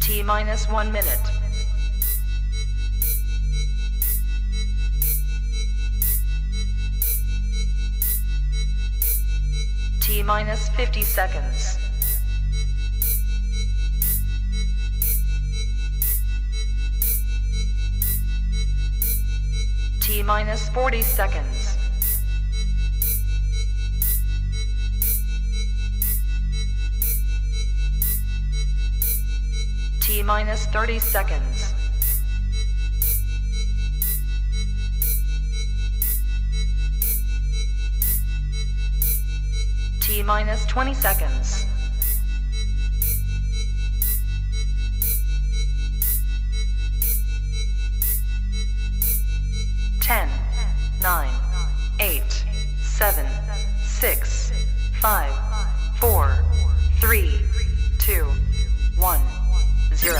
T minus 1 minute. T minus 50 seconds. T minus 40 seconds. T minus 30 seconds. T minus 20 seconds. Ten, 9, 8, 7, 6, 5, 4, 3, 2, 1, 0.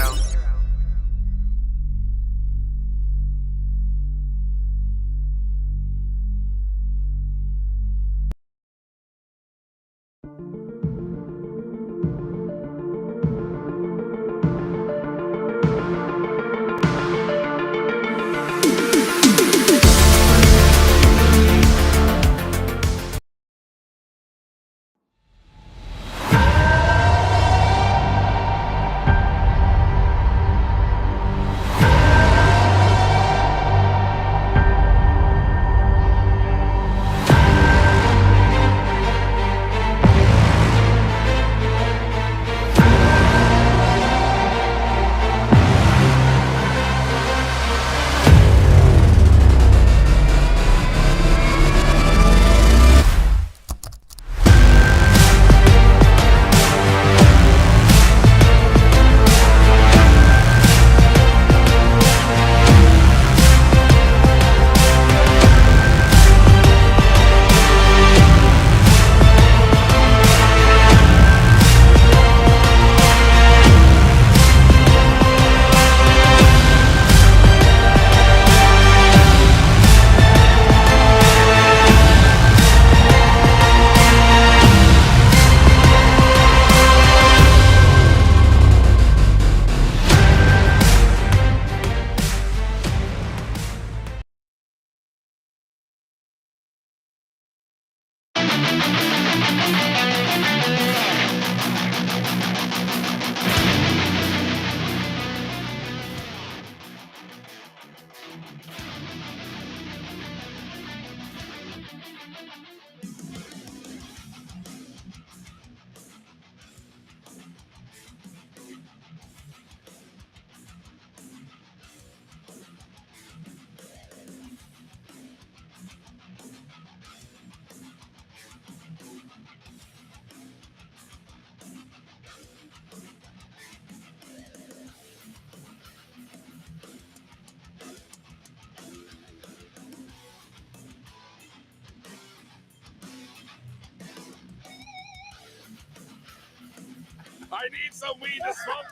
I need some weed to smoke,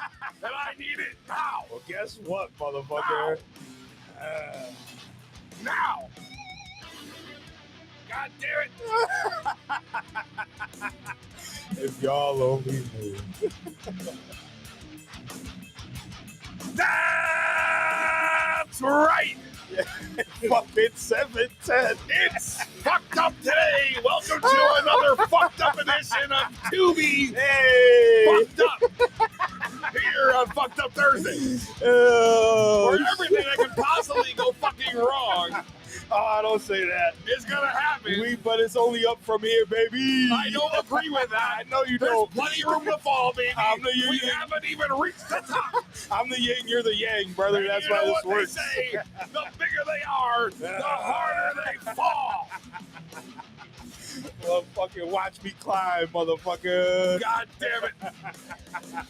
and I need it now. Well, guess what, motherfucker? Now! God damn it! If y'all only knew. That's right! Fucking 710. It's fucked up today. Welcome to another fucked up edition of Tubi. Hey! Fucked up. Here on Fucked Up Thursday. Oh, Where everything that could possibly go fucking wrong oh, don't say that. is gonna happen. But it's only up from here, baby. I don't agree with that. I know you There's don't. plenty of room to fall, baby. I'm the yin. We haven't even reached the top. I'm the yin, you're the yang, brother. And That's you why know this what works. they say. The bigger they are, the harder they fall. Well, fucking watch me climb, motherfucker. God damn it.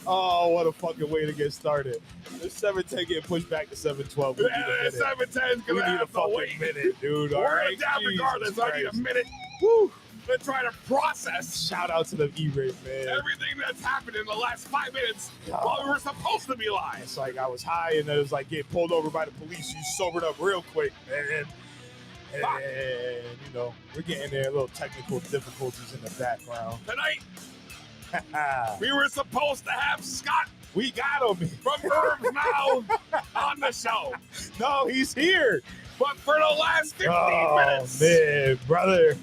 Oh, what a fucking way to get started. This 710 getting pushed back to 712. We need a minute. 710's We gonna need a have to fucking wait. minute, dude. All We're right? gonna adapt regardless. Jesus I need a Christ. minute. Woo. To try to process Shout out to the E-Rate, man. everything that's happened in the last 5 minutes while we were supposed to be live. It's like I was high and then it was like getting pulled over by the police. You sobered up real quick, man. And, you know, we're getting there. A little technical difficulties in the background. Tonight, we were supposed to have Scott We got him. from HerbsNOW on the show. No, he's here. But for the last 15 minutes, man, brother.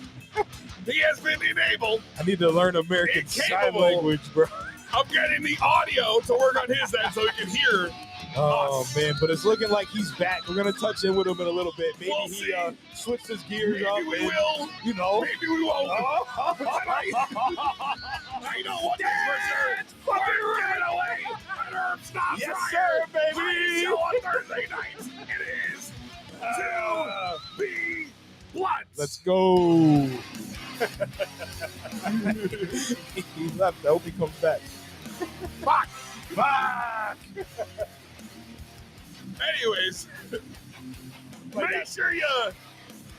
he has been enabled I need to learn American Sign Incapable. Language, bro. of getting the audio to work on his end so he can hear. Oh, us. man, but it's looking like he's back. We're going to touch in with him in a little bit. Maybe We'll he see. switched his gears Maybe up. we and, will. You know. Maybe we won't. But tonight, I know what is for sure. We're giving away an HerbsNOW Yes, dryer. sir, baby. Party show on Thursday nights. It is to be blunt. Let's go. He left. I hope he comes back. Fuck. Fuck. Anyways, make sure you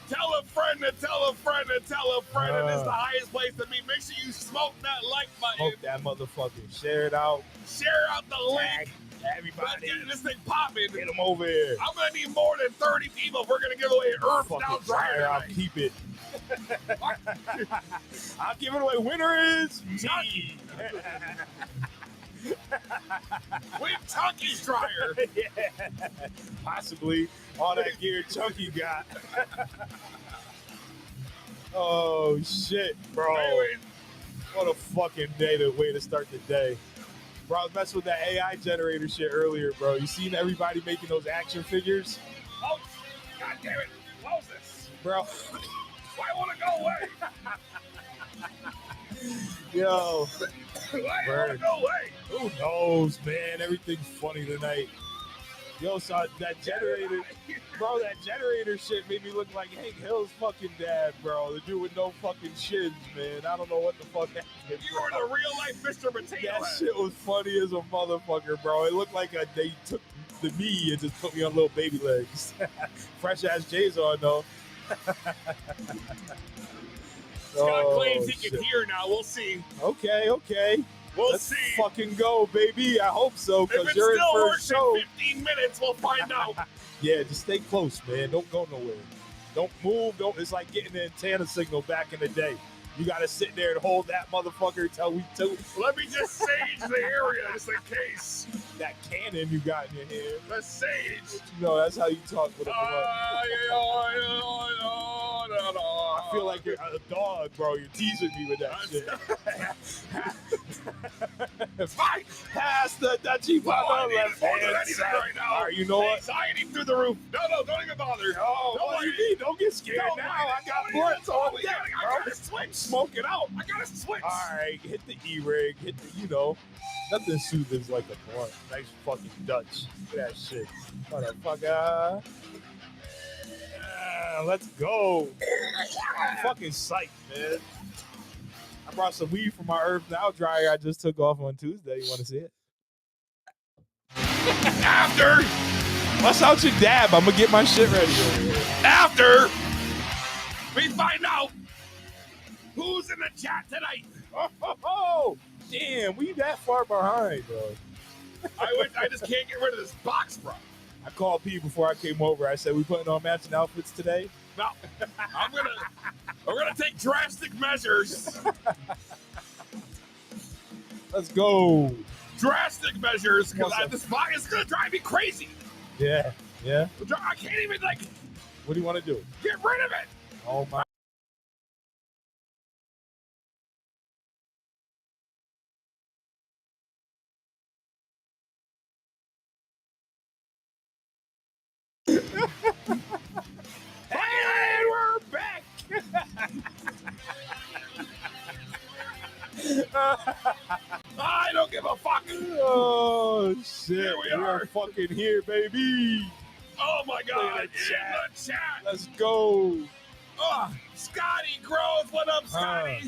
tell a friend to tell a friend to tell a friend, and it's the highest place to be. Make sure you smoke that like button. Smoke that motherfucker. Share it out. Share out the link. Let's Everybody. get this thing popping. Get him over here. I'm gonna need more than 30 people if we're gonna give away an HerbsNOW Fucking dryer I'll tonight. keep it. I'll give it away. Winner is Chunky. me. With Chunky's dryer. Yeah. Possibly all that gear Chunky got. Oh shit, bro. Anyways, What a fucking way to start the day. Bro, I was messing with that AI generator shit earlier, bro. You seen everybody making those action figures? oh, God damn it. Close this. Bro, Why won't it go away? yo, Why won't it go away? who knows, man? Everything's funny tonight. Yo, so that generator, bro, that generator shit made me look like Hank Hill's fucking dad, bro. The dude with no fucking shins, man. I don't know what the fuck that is. You were the real life Mr. Potato That Head. shit was funny as a motherfucker, bro. It looked like they took the me and just put me on little baby legs. Fresh ass J's on though. Scott claims he shit. can hear now. We'll see. Okay. We'll Let's see. fucking go, baby. I hope so, If because it you're in still for a works show. in 15 minutes, we'll find out. Yeah, just stay close, man. Don't go nowhere. Don't move. It's like getting the antenna signal back in the day. You gotta sit there and hold that motherfucker till we do Let me just sage the area just in case. that cannon you got in your hand. The sage. You know, that's how you talk with a blunt. I feel like you're a dog, bro. You're teasing me with that shit. Fine. Pass the Dutchie Well, I on need left more than hand anything side. right now. All right, you know what? Anxiety through the roof. No, don't even bother. Oh, Don't what do you mind mean? Don't get scared Don't now. mind I it. got Don't blunts even- on I deck, gotta bro. switch. Smoke it out. I gotta switch. All right, hit the E-rig. Hit the, nothing soothes like a blunt. Nice fucking Dutch. Look at that shit. Motherfucker. Let's go. I'm fucking psyched, man. I brought some weed from my HerbsNOW dryer I just took off on Tuesday. You want to see it? After Bust out your dab. I'm going to get my shit ready over here. After we find out who's in the chat tonight. Oh, damn. We that far behind, bro. I just can't get rid of this box, bro. I called P before I came over. I said, we putting on matching outfits today? No, we're gonna take drastic measures. Let's go. Drastic measures, because What's up? this box is gonna drive me crazy. Yeah. I can't even What do you want to do? get rid of it. Oh, my. And we're back. I don't give a fuck. Oh, shit. Here we are. fucking here, baby. Oh my god, Look at in that the chat. Let's go. Oh, Scotty Grove, what up, Scotty?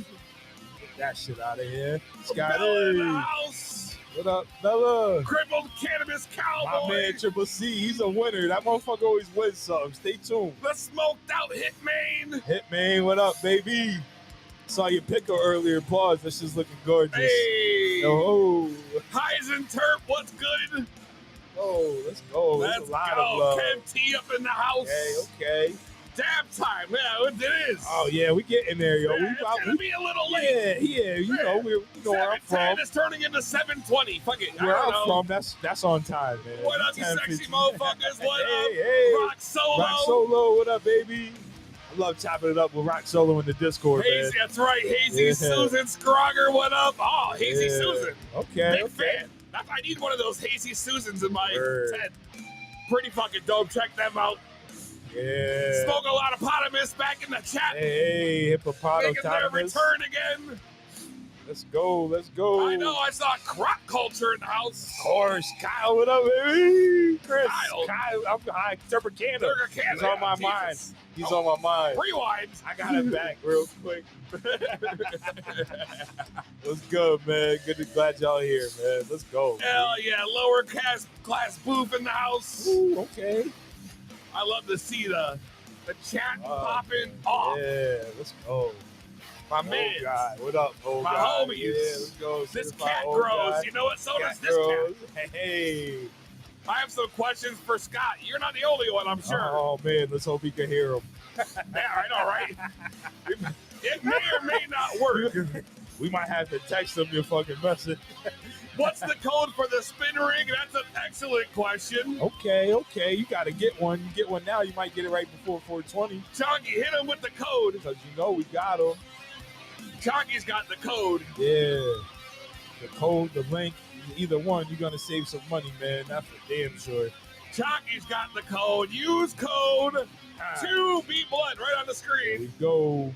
Get that shit out of here. Bella in the Scotty. house. What up, Bella? Crippled Cannabis My Cowboy. man Triple C, he's a winner. That motherfucker always wins something. Stay tuned. The smoked out Hitman. Hitman, what up, baby? Saw your pickle earlier. Pause. This is looking gorgeous. Hey. Oh, Heisenterp, what's good? oh, let's go. There's Let's a lot go. of love. Ken T up in the house. Okay. Dab time. Yeah, it is. Oh yeah, we getting there, yo. Yeah, it's gonna be a little late. Yeah. You know, you know where I'm from. 7:10 is turning into 7:20. Fuck it. Where I I'm don't know. from, that's on time, man. What up, you 10, sexy 15. motherfuckers? What up? Hey. Rock Solo. Rock Solo, what up, baby? I love chopping it up with Rock Solo in the Discord, man. Hazy, that's right. Hazy Yeah. Susan Scrogger, what up? Oh, Hazy Yeah. Susan. Okay. Big fan. I need one of those Hazy Susans in my Word. tent. Pretty fucking dope. Check them out. Yeah. Smoke a lot of potamus back in the chat. Hey, Making their hippopotamus. return again. Let's go. I know, I saw crop culture in the house. Of course. Kyle, what up, baby? Chris. Kyle. I'm high. Turpicana. Turpicana, He's on my Jesus. mind. He's on my mind. Rewind. I got it back real quick. What's good, man? Glad y'all here, man. Let's go. Hell yeah, lower class booth in the house. Ooh, okay. I love to see the chat popping off. Yeah, let's go. My Oh, man. God. What up, old My guy? homies. Yeah, let's go. This Certified cat old grows. guy. You know what? So does Cat this grows. cat. Hey. I have some questions for Scott. You're not the only one, I'm sure. Oh, man. Let's hope he can hear him. Yeah, I know, right? It may or may not work. We might have to text him your fucking message. What's the code for the spin ring? That's an excellent question. Okay. You got to get one. You get one now, you might get it right before 420. Chonky, hit him with the code. Because you know we got him. Chonky's got the code. Yeah. The code, the link, either one, you're going to save some money, man. That's for damn sure. Chonky's got the code. Use code 2BBlood right on the Here screen. we go.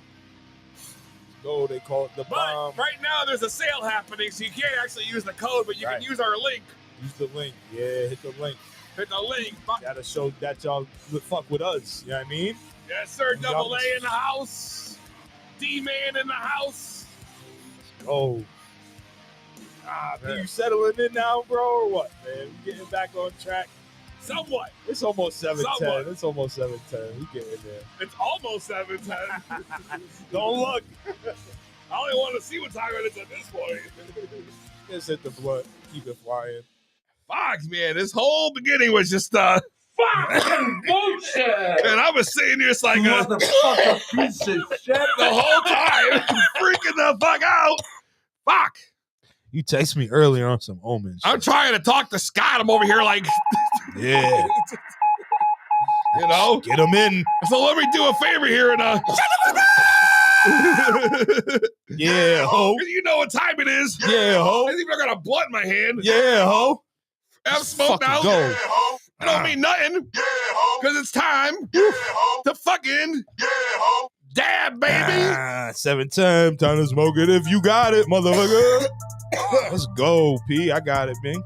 They call it the But bomb. right now there's a sale happening, so you can't actually use the code, but you Right. can use our link. Use the link. Yeah, hit the link. Hit the link. Gotta show that y'all fuck with us. You know what I mean? Yes, sir. Double A in the house. D-Man in the house. Oh. You settling in now, bro, or what, man? We getting back on track. Somewhat. It's almost 7:10. Somewhat. It's almost 7:10. We getting there. It's almost 7:10. Don't look. I only want to see what time it is at this point. Just hit the blunt. Keep it flying. Fox, man, this whole beginning was just Fucking bullshit! and I was sitting here just like Motherfucker piece of shit. the whole time, freaking the fuck out. Fuck. You text me earlier on some omens. I'm trying to talk to Scott. I'm over here like, Yeah. you know. Get him in. So let me do a favor here and Yeah, ho. you know what time it is. Yeah, ho. I think I got a blunt in my hand. Yeah, ho. I'm smoked out. Go. It don't mean nothing. Because it's time to fucking dab, baby. 7:10. Time to smoke it if you got it, motherfucker. Let's go, P. I got it, man.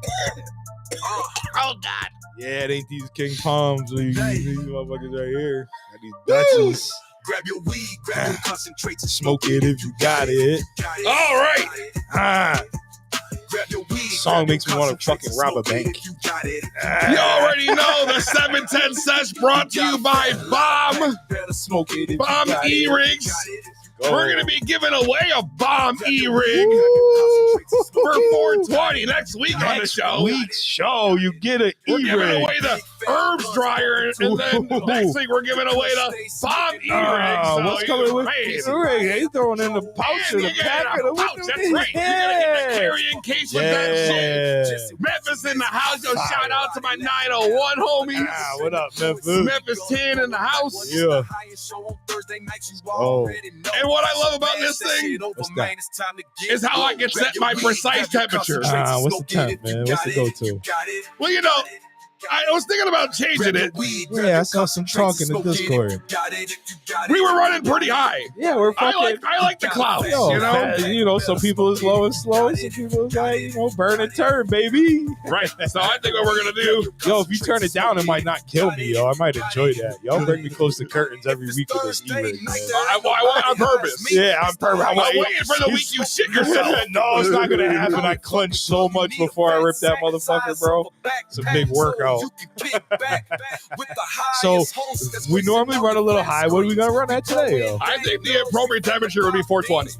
Oh, God. Yeah, it ain't these King Palms. These motherfuckers right here. Got these Dutchies. Grab your weed, grab your concentrates and Smoke it if you got it. All right. Ah. Grab your weed. Song makes me want to fucking rob a bank. You got it. You already know the 710 sesh brought to you by Bomb Smoke it if you Bomb got it. E-Rigs. Go. We're going to be giving away a Bomb E-Rig for 420 next week on the Next show. week's show, you get an We're giving E-rig. away the herbs dryer, and then next week we're giving away the Bomb E-Rig. So What's coming with man, E-rig? He's throwing in the pouch or the pack of the pouch. That's right. You're going to get the carrying case with that shit. Yeah. Memphis in the house. Yo, shout out to my 901 homies. What up, Memphis? Memphis 10 in the house. Yeah. Oh. And what I love about this thing What's that? is how I can set my precise temperature. What's the temp, man? What's the go-to? Well, you know, I was thinking about changing it. Yeah, I saw some talk in the Discord. We were running pretty high. Yeah, we're I fucking. like the clouds, Yo, you know? some people is low and slow, some people is like, burn and turn, baby. Right. So I think what we're going to do, Yo, if you turn it down, it might not kill me, yo. I might enjoy that. Y'all bring me close to curtains every week with this E-rig, man. I want on purpose. Yeah, I'm perfect. I'm waiting for the week you shit yourself. No, it's not gonna happen. I clench so much before I rip that motherfucker, bro. It's a big workout. So we normally run a little high. What are we gonna run at today, yo? I think the appropriate temperature would be 420.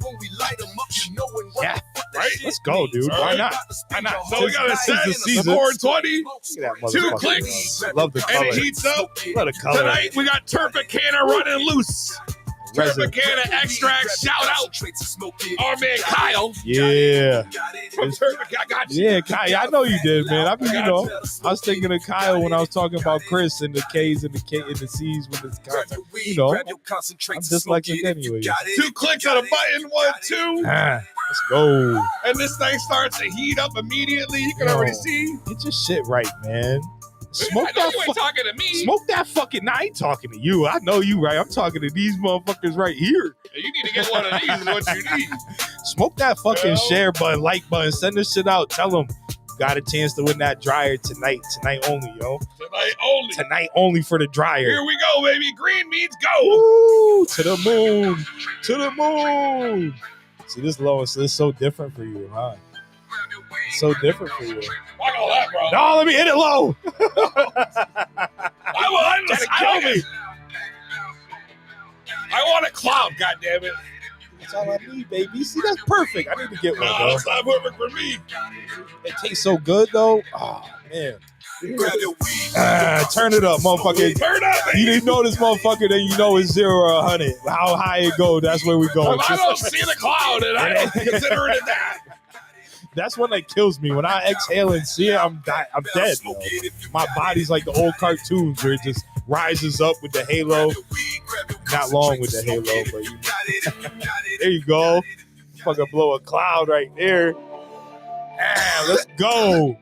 Yeah, Right? Let's go, dude. Why not? Why not? So we got a set, the season. 420, Look at that 2 motherfucker, clicks, bro. Love the and color. it heats up. Love the color. Tonight we got Turpicana running loose. Resin. Turpicana extract. Shout out our man Kyle. Yeah. From Turpicana. I got you. Yeah, Kyle. I know you did, man. I mean, you know, I was thinking of Kyle when I was talking about Chris and the K's and the K and the C's with this concept. You know, I'm dyslexic anyway. 2 clicks on a button. 1, 2. Let's go. And this thing starts to heat up immediately. You can already see. Get your shit right, man. Smoke I know that you ain't talking to me. Smoke that fucking. Nah, I ain't talking to you. I know you, right? I'm talking to these motherfuckers right here. You need to get one of these. Is what you need. Smoke that fucking share button, like button. Send this shit out. Tell them got a chance to win that dryer tonight. Tonight only, yo. Tonight only. Tonight only for the dryer. Here we go, baby. Green means go. Woo, to the moon. To the moon. See, this low is so different for you, huh? It's so different for you. Fuck all that, bro. No, let me hit it low. I Kill me. I want a cloud, goddammit. That's all I need, baby. See, that's perfect. I need to get one, No, though. it's not perfect for me. It tastes so good, though. Oh, man. Turn it up, motherfucker. Turn up, baby. You didn't know this motherfucker, then you know it's 0 or 100. How high it go, that's where we go. If I don't see the cloud, and I don't consider it that. That's when it kills me. When I exhale and see it, I'm dead. Bro. My body's like the old cartoons where it just rises up with the halo. Not long with the halo, but you know. There you go. Fucking blow a cloud right there. Let's go.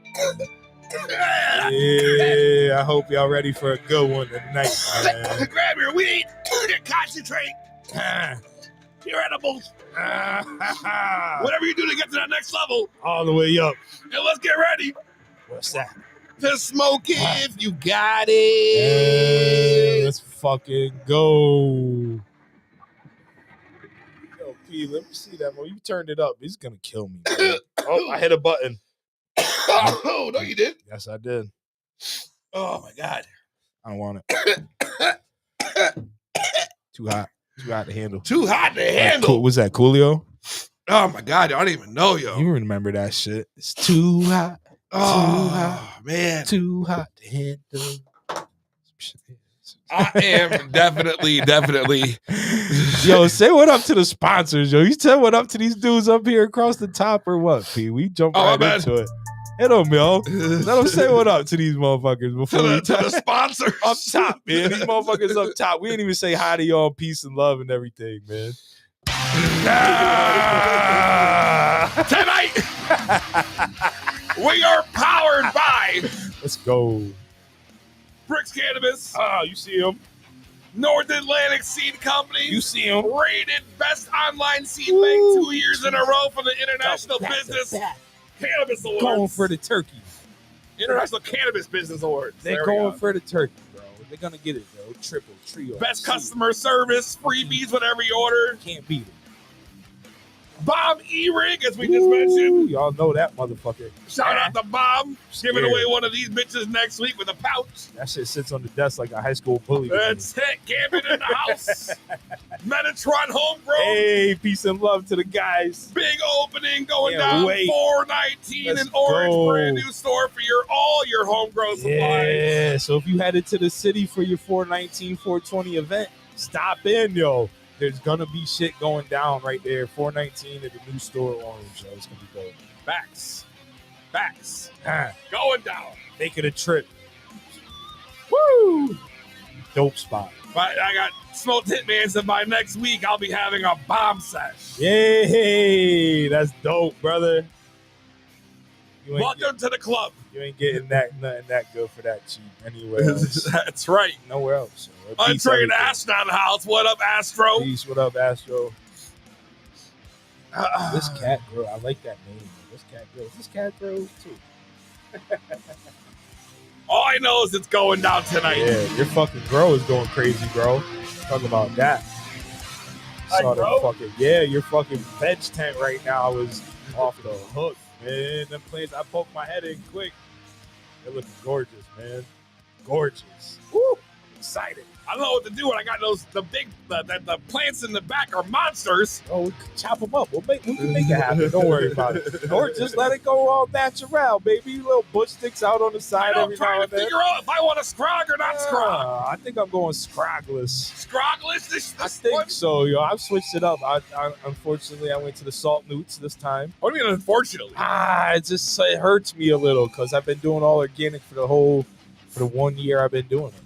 Yeah, I hope y'all ready for a good one tonight, man. Grab your weed and concentrate. Your edibles. Whatever you do to get to that next level. All the way up. And let's get ready. What's that? To smoke it if you got it. Let's fucking go. Yo, P, let me see that, man. You turned it up. He's gonna kill me. Man. Oh, I hit a button. Oh, no, you did. Yes, I did. Oh my God. I don't want it. Too hot. Too hot to handle. Too hot to handle. Was that Coolio? Oh my God, I don't even know, yo. You remember that shit. It's too hot. Oh, man. Too hot to handle. I am definitely. Yo, say what up to the sponsors, yo. You said what up to these dudes up here across the top or what, P? We jump right into it. Hit them, yo. Let them say what up to these motherfuckers before to we the sponsors. Up top, man. These motherfuckers up top. We didn't even say hi to y'all, peace and love and everything, man. Tonight, we are powered by Let's go. Bricks Cannabis. You see him. North Atlantic Seed Company. You see him. Rated best online seed bank 2 years in a row for the International Business Cannabis Awards. Going for the turkey. International Cannabis Business Awards. They're going for the turkey, bro. They're going to get it, bro. Triple, trio. Best customer service, freebies with every order. Can't beat it. Bob E-Rig, as we just mentioned. Y'all know that motherfucker. Shout out to Bob. Giving away one of these bitches next week with a pouch. That shit sits on the desk like a high school bully. That's it. Gambit in the house. Metatron Homegrown. Hey, peace and love to the guys. Big opening going down 419 in Orange. Go. Brand new store for all your homegrown supplies. Yeah, so if you headed to the city for your 419, 420 event, stop in, yo. There's gonna be shit going down right there. 419 at the new store Orange. So it's gonna be good. Facts. Ah, Going down. make it a trip. Woo! Dope spot. But I got Smoked Hitman said by next week I'll be having a bomb sesh. Yay! That's dope, brother. Welcome to the club. You ain't getting nothing that good for that cheap anywhere else. That's right. Nowhere else. So Untrained Astronaut House. What up, Astro? Peace. What up, Astro? This cat girl, I like that name. This cat girl. Is this cat girl too? All I know is it's going down tonight. Yeah, your fucking girl is going crazy, bro. Talk about that. Saw that fucking your fucking veg tent right now is off the hook, man. Them plants, I poked my head in quick. They're looking gorgeous, man. Gorgeous. Woo! excited. I don't know what to do when I got the plants in the back are monsters. Oh, we can chop them up. We can make it happen. Don't worry about it. Or just let it go all natural, baby. Little bush sticks out on the side every now I'm trying and to then. figure out if I want to scrog or not scrog. I think I'm going scrogless. Scrogless? I think so, yo. I've switched it up. Unfortunately, I went to the salt newts this time. What do you mean, unfortunately? It hurts me a little because I've been doing all organic for the 1 year I've been doing it.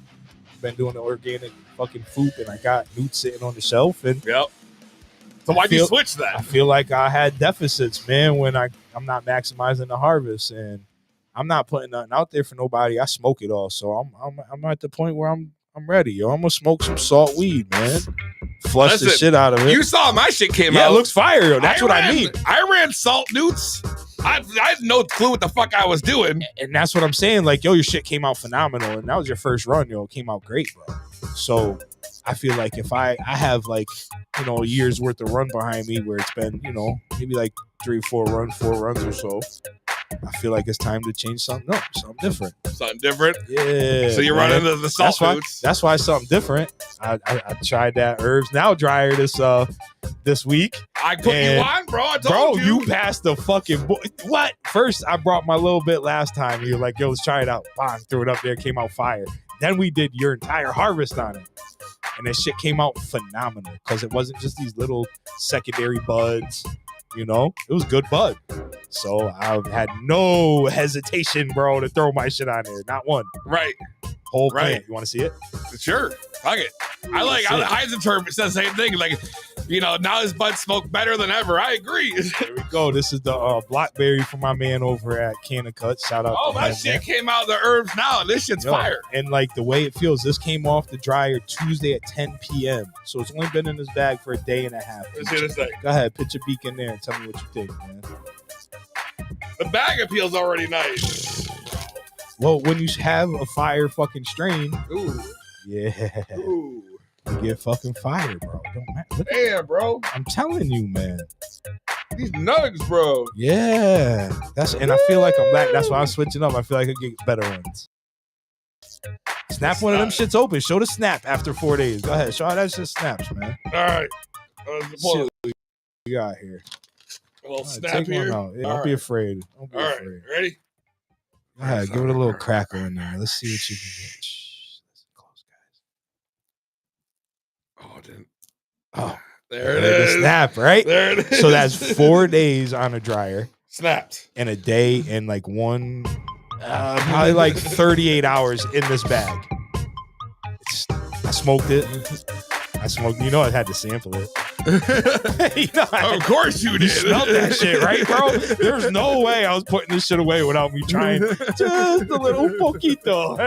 Been doing the organic fucking food, and I got newt sitting on the shelf. And yep. So why'd you switch that? I feel like I had deficits, man, when I'm not maximizing the harvest, and I'm not putting nothing out there for nobody. I smoke it all, so I'm at the point where I'm ready, yo. I'm gonna smoke some salt weed, man. Flush the shit out of it. You saw my shit came out. Yeah, it looks fire, yo. That's what I mean. I ran salt newts. I had no clue what the fuck I was doing. And that's what I'm saying. Like, yo, your shit came out phenomenal. And that was your first run, yo. It came out great, bro. So I feel like if I have like, a year's worth of run behind me where it's been, maybe like 4 runs or so. I feel like it's time to change something up, something different. Something different? Yeah. So you're running the salt newts. That's why something different. I tried that HerbsNOW dryer this week. I put you on, bro. I told you. You passed the fucking what? First, I brought my little bit last time. You were like, yo, let's try it out. Bang, threw it up there, came out fire. Then we did your entire harvest on it. And that shit came out phenomenal because it wasn't just these little secondary buds. It was good bud. So I had no hesitation, bro, to throw my shit on there. Not one. Right. Whole plant. You want to see it? Sure. Fuck it. Heisenberg says the same thing. Like, now his buds smoke better than ever. I agree. There we go. This is the blackberry from my man over at Canna Cut. Shout out to that shit came out of the HerbsNOW. This shit's fire. And like the way it feels, this came off the dryer Tuesday at 10 p.m. So it's only been in this bag for a day and a half. Let's hear this thing. Go ahead, put your beak in there and tell me what you think, man. The bag appeal's already nice. Well, when you have a fire fucking strain, ooh, yeah, ooh, you get fucking fire, bro. Don't matter. Damn, bro. I'm telling you, man. These nugs, bro. Yeah, and I feel like I'm back. That's why I'm switching up. I feel like I get better ones. Snap one of them shits open. Show the snap after 4 days. Go ahead, show how that shit snaps, man. All right, shit we got here. A little snap here. Yeah, don't be afraid. Don't be afraid. Ready? Go ahead, give it a little crackle in there. Let's see what you can get. Listen close, guys. Oh, didn't. Oh, there it is. The snap, right? There it is. So that's 4 days on a dryer. Snapped. And a day and like probably like 38 hours in this bag. I smoked it. I had to sample it. Of course you did. You smelled that shit, right, bro? There's no way I was putting this shit away without me trying just a little poquito.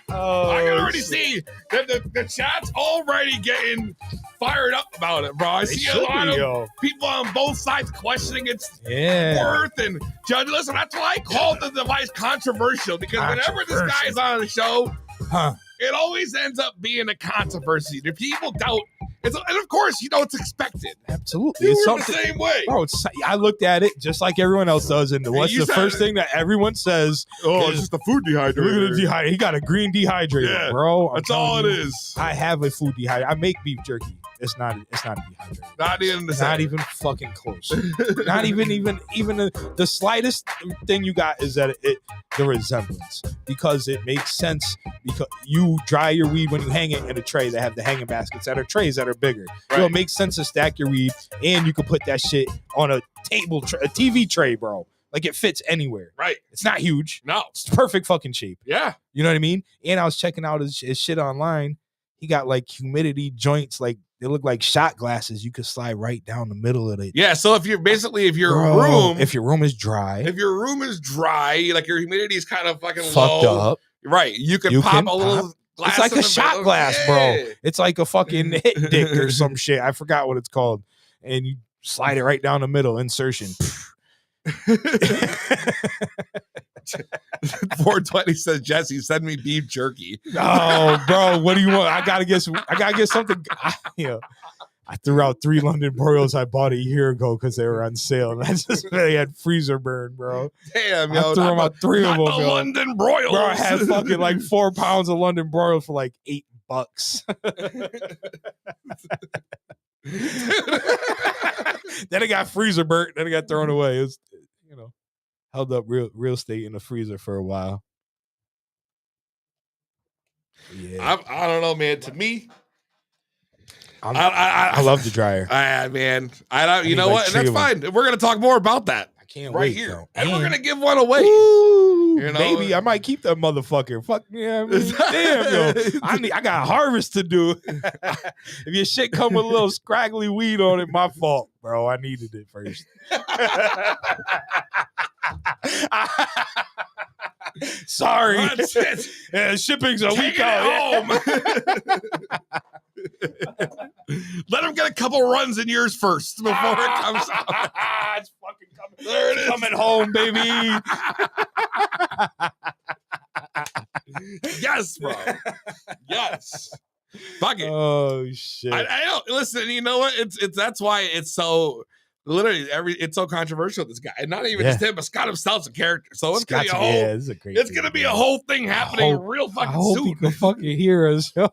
I can already see that the chat's already getting fired up about it, bro. I see a lot of people on both sides questioning its worth and judging. Listen, that's why I called the device controversial, because whenever this guy is on the show, it always ends up being a controversy. The people doubt. And of course, it's expected. Absolutely. It's the same way. Bro, I looked at it just like everyone else does. And what's the first thing that everyone says? Oh, it's just a food dehydrator. Look at the dehydrator. He got a green dehydrator, bro. That's all it is. I have a food dehydrator. I make beef jerky. It's not a dehydrator. Not even the same. Not even fucking close. Not even the slightest thing you got is that the resemblance, because it makes sense, because you dry your weed when you hang it in a tray that have the hanging baskets that are trays that are bigger. Right. So it makes sense to stack your weed, and you can put that shit on a TV tray, bro. Like, it fits anywhere. Right. It's not huge. No. It's perfect fucking shape. Yeah. You know what I mean? And I was checking out his shit online. He got like humidity joints, like they look like shot glasses. You could slide right down the middle of it. Yeah. So if your room is dry, like your humidity is kind of fucking fucked low, up, right? You can pop a little glass. It's like a shot glass, bro. It's like a fucking hit dick or some shit. I forgot what it's called. And you slide it right down the middle, insertion. 420 says, Jesse, send me beef jerky. Oh, bro, what do you want? I gotta get something. I threw out 3 London broils I bought a year ago because they were on sale, and I just they had freezer burn, bro. Damn, I yo, threw them out 3 of them. the London broils. Bro, I had fucking like 4 pounds of London broils for like $8. Then it got freezer burnt. Then it got thrown away. It was, held up real estate in the freezer for a while. Yeah, I don't know, man. To me, I love the dryer. Man, I don't. You know like what? And that's 3 of 'em. fine. We're gonna talk more about that. I can't right wait here, though. and we're gonna give one away. Ooh, You know? maybe I might keep that motherfucker. Fuck yeah, damn, yo, I got a harvest to do. If your shit come with a little scraggly weed on it, my fault, bro. I needed it first. Sorry, yeah, shipping's a Take week it out. home. Let him get a couple runs in yours first before it comes out. It's fucking coming. There it is. Coming home, baby. Yes, bro. Yes. Fuck it. Oh shit. I don't listen. You know what? It's that's why it's so literally it's so controversial. This guy, and not even just him, but Scott himself's a character. So it's gonna be a whole. This is a great. It's gonna be a whole thing happening real I fucking hope soon. he can fucking hear us. Yo.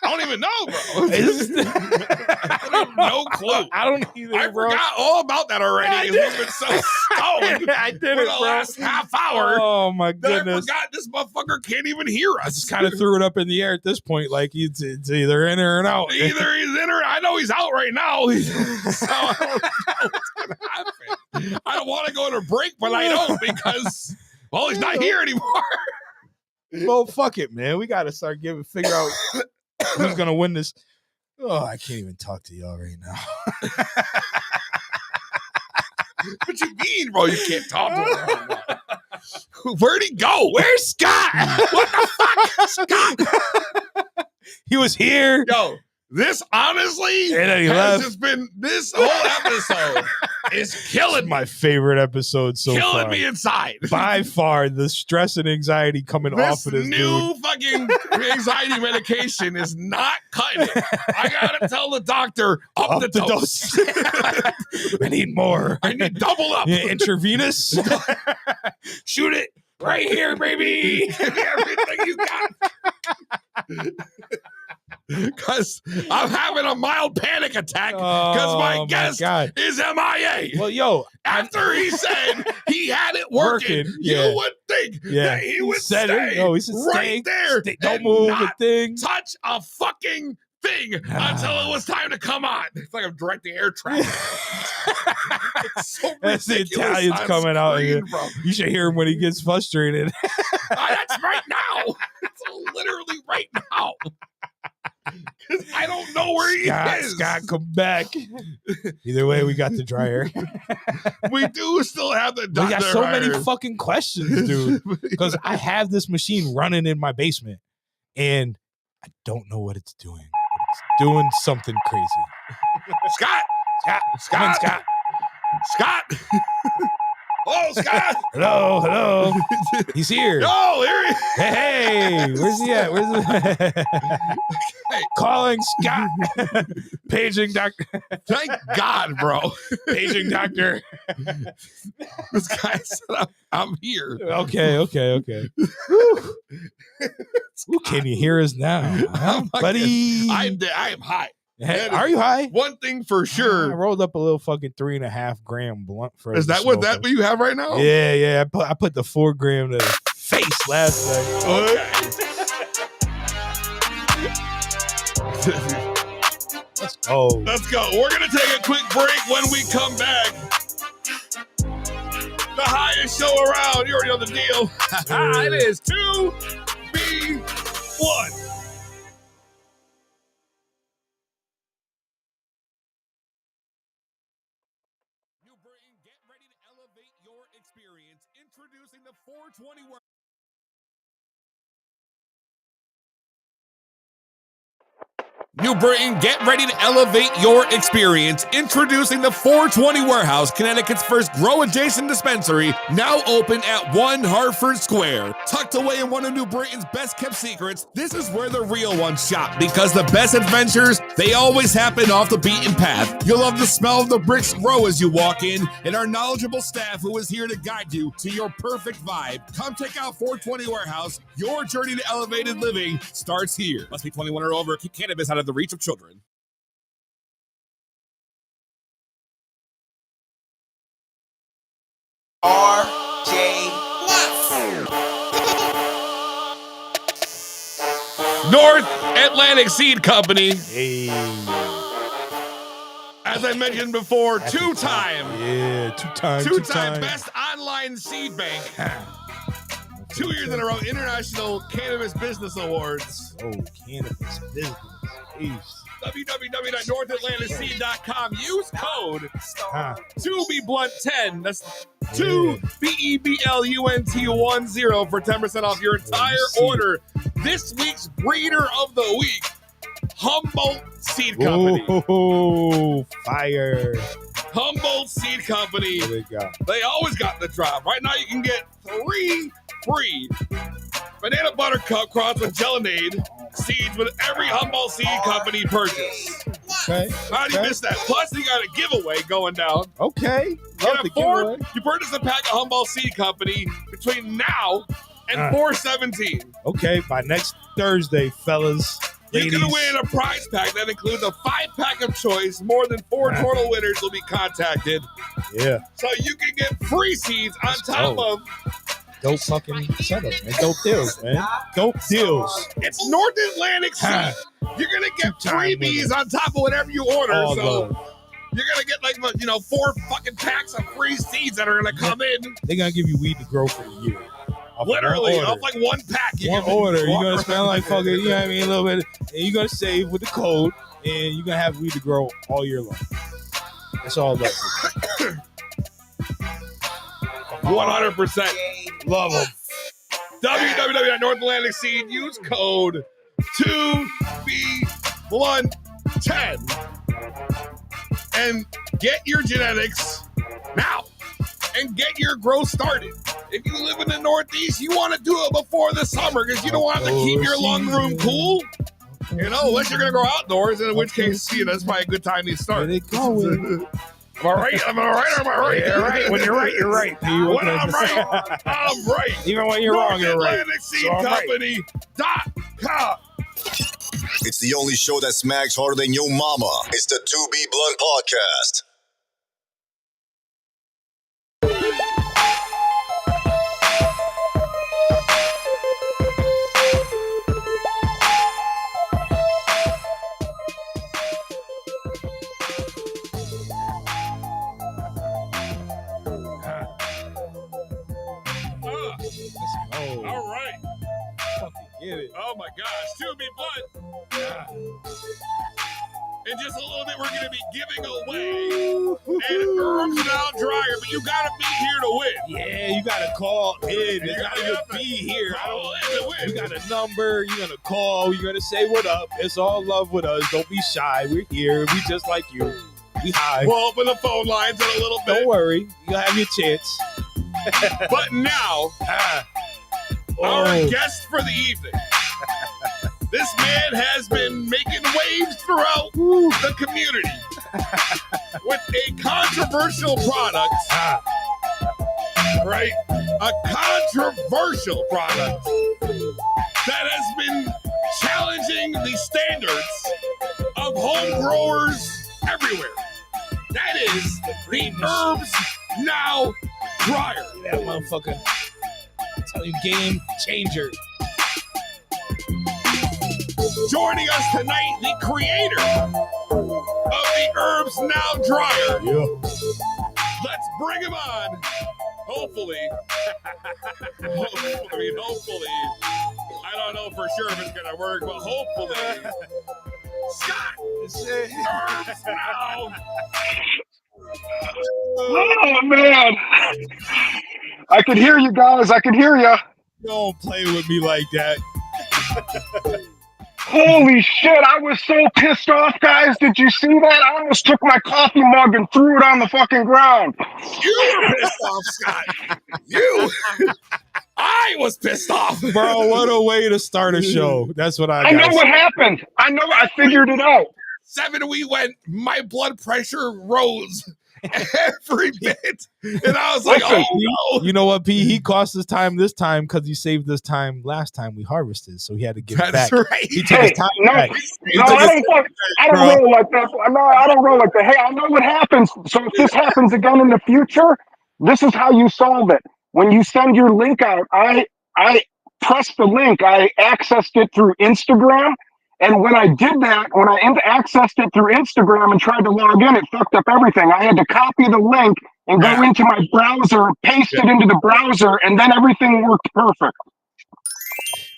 I don't even know, bro. I have no clue. I don't either. I bro. forgot all about that already. Yeah, We've been so stoned I did for it, the bro. last half hour. Oh my that I goodness. forgot this motherfucker can't even hear us. I just kind of threw it up in the air at this point, like it's either in or out. Either he's in or I know he's out right now. So I don't know what's gonna happen. I don't want to go to break, but I don't because he's not here anymore. Well, fuck it, man. We got to start figure out who's gonna win this. Oh, I can't even talk to y'all right now. What you mean, bro? You can't talk to him right now. Where'd he go? Where's Scott? What the fuck? Scott? He was here. Yo, this honestly And then he has left. just been this whole episode is killing me. My favorite episode so Killing far. me inside. By far, the stress and anxiety coming off This of this new dude. fucking anxiety medication is not cutting it. I gotta tell the doctor up the dose. I need more. I need double up. Yeah, intravenous. Shoot it right here, baby. Give me everything you got. Because I'm having a mild panic attack because my guest God. is MIA. Well, yo, After he said he had it working, yeah. you would think that he would said stay it. No, he said right there. Don't and move not the thing. touch a fucking thing until it was time to come on. It's like I'm directing air traffic. It's so That's the ridiculous Italians on coming out screen, here. bro. You should hear him when he gets frustrated. That's right now. It's literally right now. Because I don't know where he is. Scott, come back. Either way, we got the dryer. We do still have the We got doctor so many hired. fucking questions, dude. Because I have this machine running in my basement, and I don't know what it's doing. But it's doing something crazy. Scott! Come in, Scott. Scott! Oh, Scott! Hello. He's here. Oh, here he is. Hey, where's he at? Where's the calling Scott? Paging doctor. Thank God, bro. Paging doctor. This guy said I'm here. Okay. Ooh, can you hear us now, huh, buddy? I am high. Hey, are you high? One thing for I sure. rolled up a little fucking 3.5 gram blunt for. Is that what you have right now? Yeah. I put the 4 gram to the face last night. Let's go. Let's go. We're gonna take a quick break. When we come back, the highest show around. You already know the deal. It is 2B1. New brain, get ready to elevate your experience. Introducing the 421. New Britain, get ready to elevate your experience. Introducing the 420 Warehouse, Connecticut's first grow-adjacent dispensary, now open at 1 Hartford Square. Tucked away in one of New Britain's best-kept secrets, this is where the real ones shop, because the best adventures, they always happen off the beaten path. You'll love the smell of the bricks grow as you walk in, and our knowledgeable staff who is here to guide you to your perfect vibe. Come check out 420 Warehouse. Your journey to elevated living starts here. Must be 21 or over. Keep cannabis out of the reach of children. North Atlantic Seed Company. Hey. As I mentioned before, two-time best online seed bank. 2 years in a row, International Cannabis Business Awards. Oh, cannabis business. Jeez. www.northatlanticseed.com. Use code 2BBlunt10. That's 2BEBLUNT10 for 10% off your entire order. This week's breeder of the week, Humboldt Seed Company. Oh, fire. Humboldt Seed Company. There we go. They always got the drop. Right now you can get 3 free banana buttercup crossed with Gelinade seeds with every Humboldt Seed Company purchase. Okay. How do you miss that? Plus, you got a giveaway going down. Okay. Get a 4. You purchase a pack of Humboldt Seed Company between now and 4/17. Okay, by next Thursday, fellas. You're going to win a prize pack that includes a 5-pack of choice. More than 4 total winners will be contacted. Yeah. So you can get free seeds on top of dope fucking setup, man. Dope deals, man. Dope deals. It's North Atlantic Seed. You're going to get freebies on top of whatever you order. All so love. you're going to get 4 fucking packs of free seeds that are going to come in. They're going to give you weed to grow for the year. Literally, off like 1 pack. One order. You're going to spend like fucking, you know what I mean, a little bit. And you're going to save with the code. And you're going to have weed to grow all year long. That's all love. 100%. Love them. www.northatlanticseed. Use code 2BBlunt10 and get your genetics now and get your growth started. If you live in the Northeast, you want to do it before the summer because you don't want to keep your lung room cool. Unless you're going to go outdoors, in which case, that's probably a good time to start. There they go. Am I right? Am I right? You're right. When you're right, you're right. When I'm right, I'm right. Even when you're wrong, you're right. NorthAtlanticSeedCompany.com. It's the only show that smacks harder than your mama. It's the 2B Blunt Podcast. All right. Get it. Oh my gosh. 2B Blunt. In just a little bit, we're going to be giving away an HerbsNOW dryer, but you got to be here to win. Yeah, you got to call in. You got to be here. You got a number. You're going to call. You're going to say what up. It's all love with us. Don't be shy. We're here. We just like you. We high. We'll open the phone lines in a little bit. Don't worry. You'll have your chance. But now, our guest for the evening. This man has been making waves throughout the community with a controversial product, right? A controversial product that has been challenging the standards of home growers everywhere. That is the HerbsNOW dryer. That motherfucker. I'm telling you, game changer. Joining us tonight, the creator of the HerbsNOW dryer. Yeah. Let's bring him on. Hopefully. Hopefully. I don't know for sure if it's going to work, but hopefully. Scott! HerbsNOW! Oh, man. I can hear you guys. I can hear you. Don't play with me like that. Holy shit, I was so pissed off, guys. Did you see that? I almost took my coffee mug and threw it on the fucking ground. You were pissed off, Scott. I was pissed off. Bro, what a way to start a show. That's what I know what happened. I figured it out. 7 we went, my blood pressure rose every bit. And I was like, oh no. You know what, P? He cost us time this time because he saved us time last time we harvested. So he had to give it back. That's right. He took his time back. I don't roll like that. No, I don't roll like that. Hey, I know what happens. So if this happens again in the future, this is how you solve it. When you send your link out, I pressed the link. I accessed it through Instagram. And when I did that, when I accessed it through Instagram and tried to log in, it fucked up everything. I had to copy the link and go into my browser, paste it into the browser, and then everything worked perfect.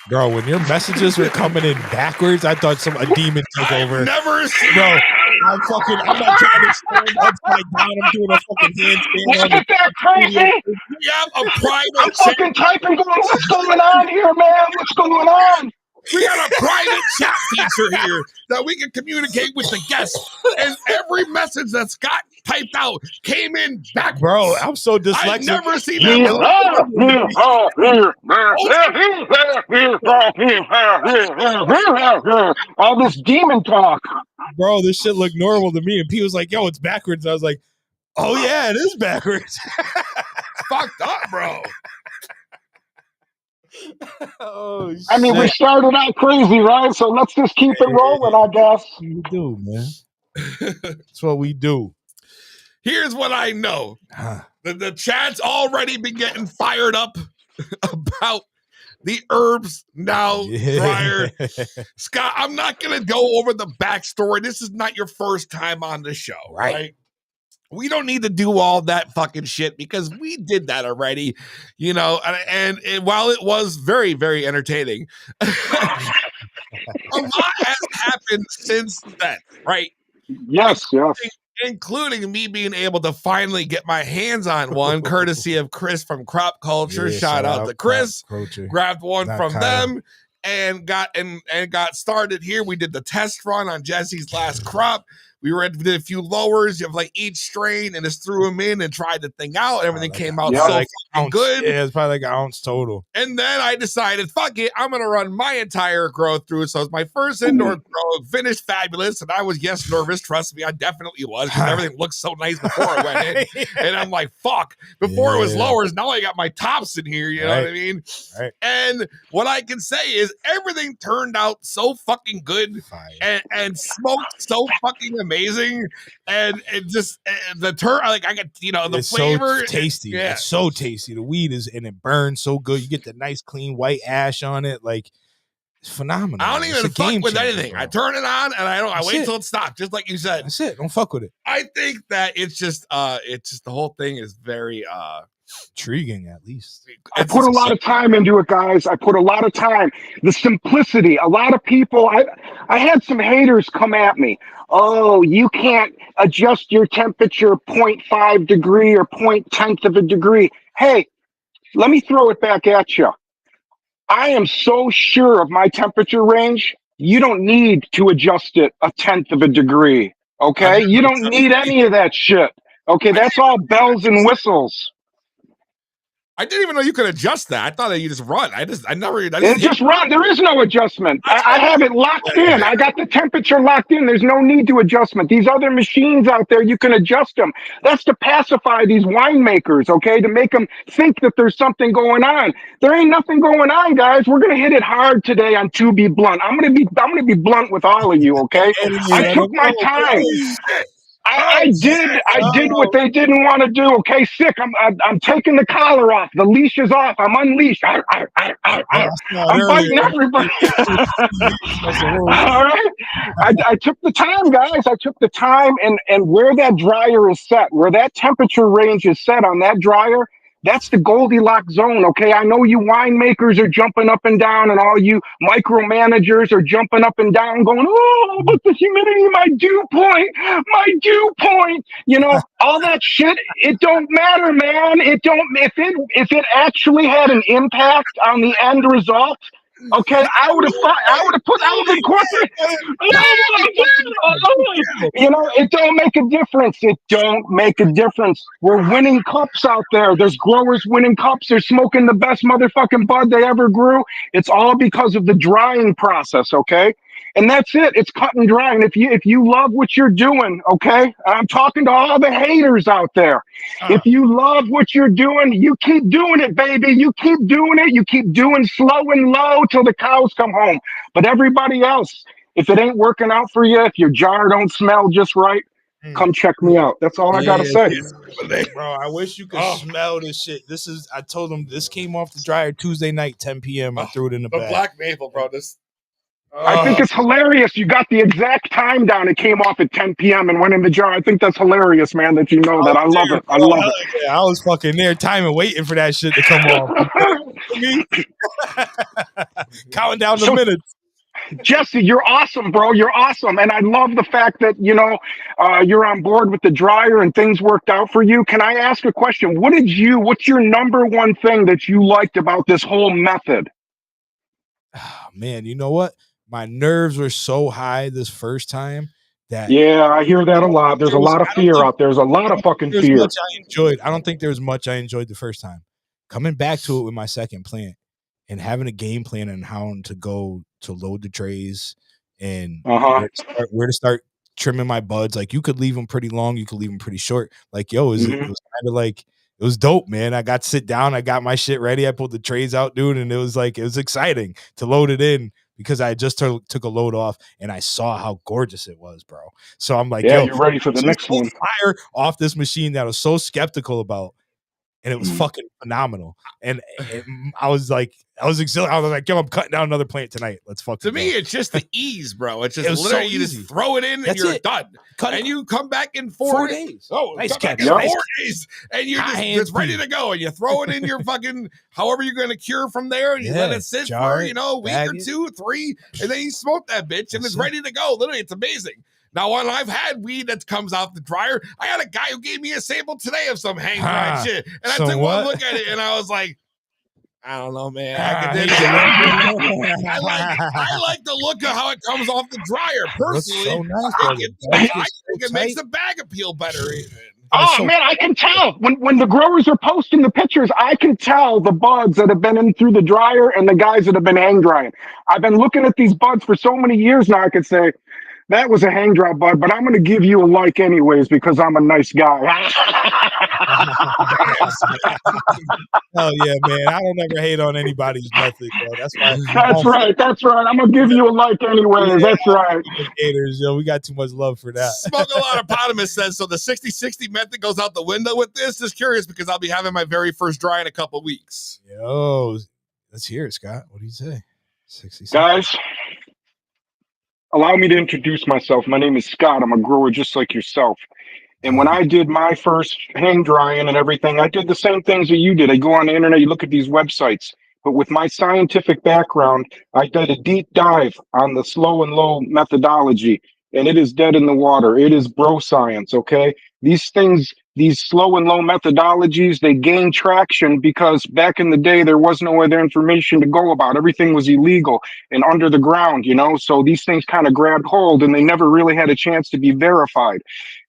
Bro, when your messages were coming in backwards, I thought a demon took over. Never seen. Bro, I'm not trying to stand upside down. I'm doing a fucking handstand. Isn't that crazy? Yeah, a private. I'm fucking typing, going, what's going on here, man? What's going on? We got a private chat feature here that we can communicate with the guests. And every message that Scott typed out came in back. Bro, I'm so dyslexic. I've never seen that. All this demon talk. Bro, this shit looked normal to me. And P was like, yo, it's backwards. I was like, oh, yeah, it is backwards. Fucked up, bro. Oh, I mean, we started out crazy, right? So let's just keep it rolling, I guess. That's what we do, man. That's what we do. Here's what I know. The chat's already been getting fired up about the HerbsNOW dryer. Scott, I'm not going to go over the backstory. This is not your first time on the show, right? We don't need to do all that fucking shit because we did that already, you know, and while it was very, very entertaining, a lot has happened since then, right? Yes. Including me being able to finally get my hands on one, courtesy of Chris from Crop Culture. Yeah, shout out to Chris. Grabbed one Not from Kyle. them and got started here. We did the test run on Jesse's last crop. We did a few lowers of like each strain and just threw them in and tried the thing out. Everything came out so fucking good. Yeah, it's probably like an ounce total. And then I decided, fuck it, I'm gonna run my entire growth through. So it's my first indoor growth, finished fabulous, and I was nervous. Trust me, I definitely was because everything looked so nice before I went in. And I'm like, fuck. Before it was lowers, now I got my tops in here. You know what I mean? Right. And what I can say is everything turned out so fucking good and smoked so fucking amazing, and it just the like I get the it's flavor so tasty. Yeah. It's so tasty. The weed and it burns so good. You get the nice clean white ash on it. Like it's phenomenal. I don't even fuck with anything. Bro. I turn it on and I wait till it stops, just like you said. That's it. Don't fuck with it. I think that it's just the whole thing is very intriguing, at least. I put a lot of time into it, guys. I put a lot of time. The simplicity. A lot of people, I had some haters come at me. Oh, you can't adjust your temperature 0.5 degree or 0.10 of a degree. Hey, let me throw it back at you. I am so sure of my temperature range, you don't need to adjust it 1/10 of a degree. Okay? You don't need any of that shit. Okay, that's all bells and whistles. I didn't even know you could adjust that. I thought that you just run. Just run. There is no adjustment. I have it locked in. I got the temperature locked in. There's no need to adjustment. These other machines out there, you can adjust them. That's to pacify these winemakers, okay? To make them think that there's something going on. There ain't nothing going on, guys. We're gonna hit it hard today on To Be Blunt. I'm gonna be blunt with all of you, okay? I took my time. I did what they didn't want to do. Okay, sick. I'm taking the collar off. The leash is off. I'm unleashed. I'm fighting everybody. All right. I took the time, guys. I took the time, and where that dryer is set, where that temperature range is set on that dryer, that's the Goldilocks zone, okay? I know you winemakers are jumping up and down, and all you micromanagers are jumping up and down going, oh, but the humidity, my dew point, you know, all that shit, it don't matter, man. If it actually had an impact on the end result, Okay, I would have thought. I would have put. I was incorporating. You know, it don't make a difference. It don't make a difference. We're winning cups out there. There's growers winning cups. They're smoking the best motherfucking bud they ever grew. It's all because of the drying process. Okay. And that's it. It's cut and dry. And if you love what you're doing, okay, I'm talking to all the haters out there. If you love what you're doing, you keep doing it, baby. You keep doing it. You keep doing slow and low till the cows come home. But everybody else, if it ain't working out for you, if your jar don't smell just right, come check me out. That's all I gotta say. Bro, I wish you could smell this shit. I told them this came off the dryer Tuesday night, 10 p.m. I threw it in the bag. Black maple, bro. This. I think it's hilarious. You got the exact time down. It came off at 10 p.m. and went in the jar. I think that's hilarious, man, that you know that. I love it. I love it. Yeah, I was fucking there timing, waiting for that shit to come off. Counting down the minutes. Jesse, you're awesome, bro. You're awesome. And I love the fact that, you're on board with the dryer and things worked out for you. Can I ask a question? What's your number one thing that you liked about this whole method? Oh, man, you know what? My nerves were so high this first time that. Yeah, I hear that a lot. There's a lot of fear out there. There's a lot of fucking fear. I don't think there was much I enjoyed the first time. Coming back to it with my second plant and having a game plan on how to go to load the trays and where to start trimming my buds. Like, you could leave them pretty long, you could leave them pretty short. Like, it was kind of like, it was dope, man. I got to sit down, I got my shit ready, I pulled the trays out, dude, and it was exciting to load it in because I just took a load off and I saw how gorgeous it was, bro. So I'm like, you're ready for the next one. Fire off this machine that I was so skeptical about. And it was fucking phenomenal. And I was exhilarated. I was like, yo, I'm cutting down another plant tonight. Let's fucking To me, it's just the ease, bro. It's just literally you just throw it in and you're done. And you come back in 4 days. Oh, nice catch. 4 days. And you're just ready to go. And you throw it in your fucking, however you're going to cure from there. And you let it sit for, a week or 2, 3. And then you smoke that bitch and it's ready to go. Literally, it's amazing. Now, when I've had weed that comes off the dryer, I had a guy who gave me a sample today of some hang-dried shit. And I took one look at it, and I was like, I don't know, man. I like the look of how it comes off the dryer. Personally, so nice, I think it makes the bag appeal better even. Oh, man, I can tell. When the growers are posting the pictures, I can tell the buds that have been in through the dryer and the guys that have been hang-drying. I've been looking at these buds for so many years now, I could say, that was a hang dry bud, but I'm going to give you a like anyways because I'm a nice guy. Oh yeah, man! I don't ever hate on anybody's method, bro. That's why. That's right. I'm gonna give you a like anyways. Yeah, that's right. Haters, yo, we got too much love for that. Smoke a lot of Potamus says so. The 60-60 method goes out the window with this. Just curious because I'll be having my very first dry in a couple of weeks. Yo, let's hear it, Scott. What do you say? 60 guys. Allow me to introduce myself. My name is Scott. I'm a grower just like yourself. And when I did my first hang drying and everything, I did the same things that you did. I go on the internet, you look at these websites. But with my scientific background, I did a deep dive on the slow and low methodology. And it is dead in the water. It is bro science, okay? These things, these slow and low methodologies, they gain traction because back in the day, there was no other information to go about. Everything was illegal and under the ground, So these things kind of grabbed hold and they never really had a chance to be verified.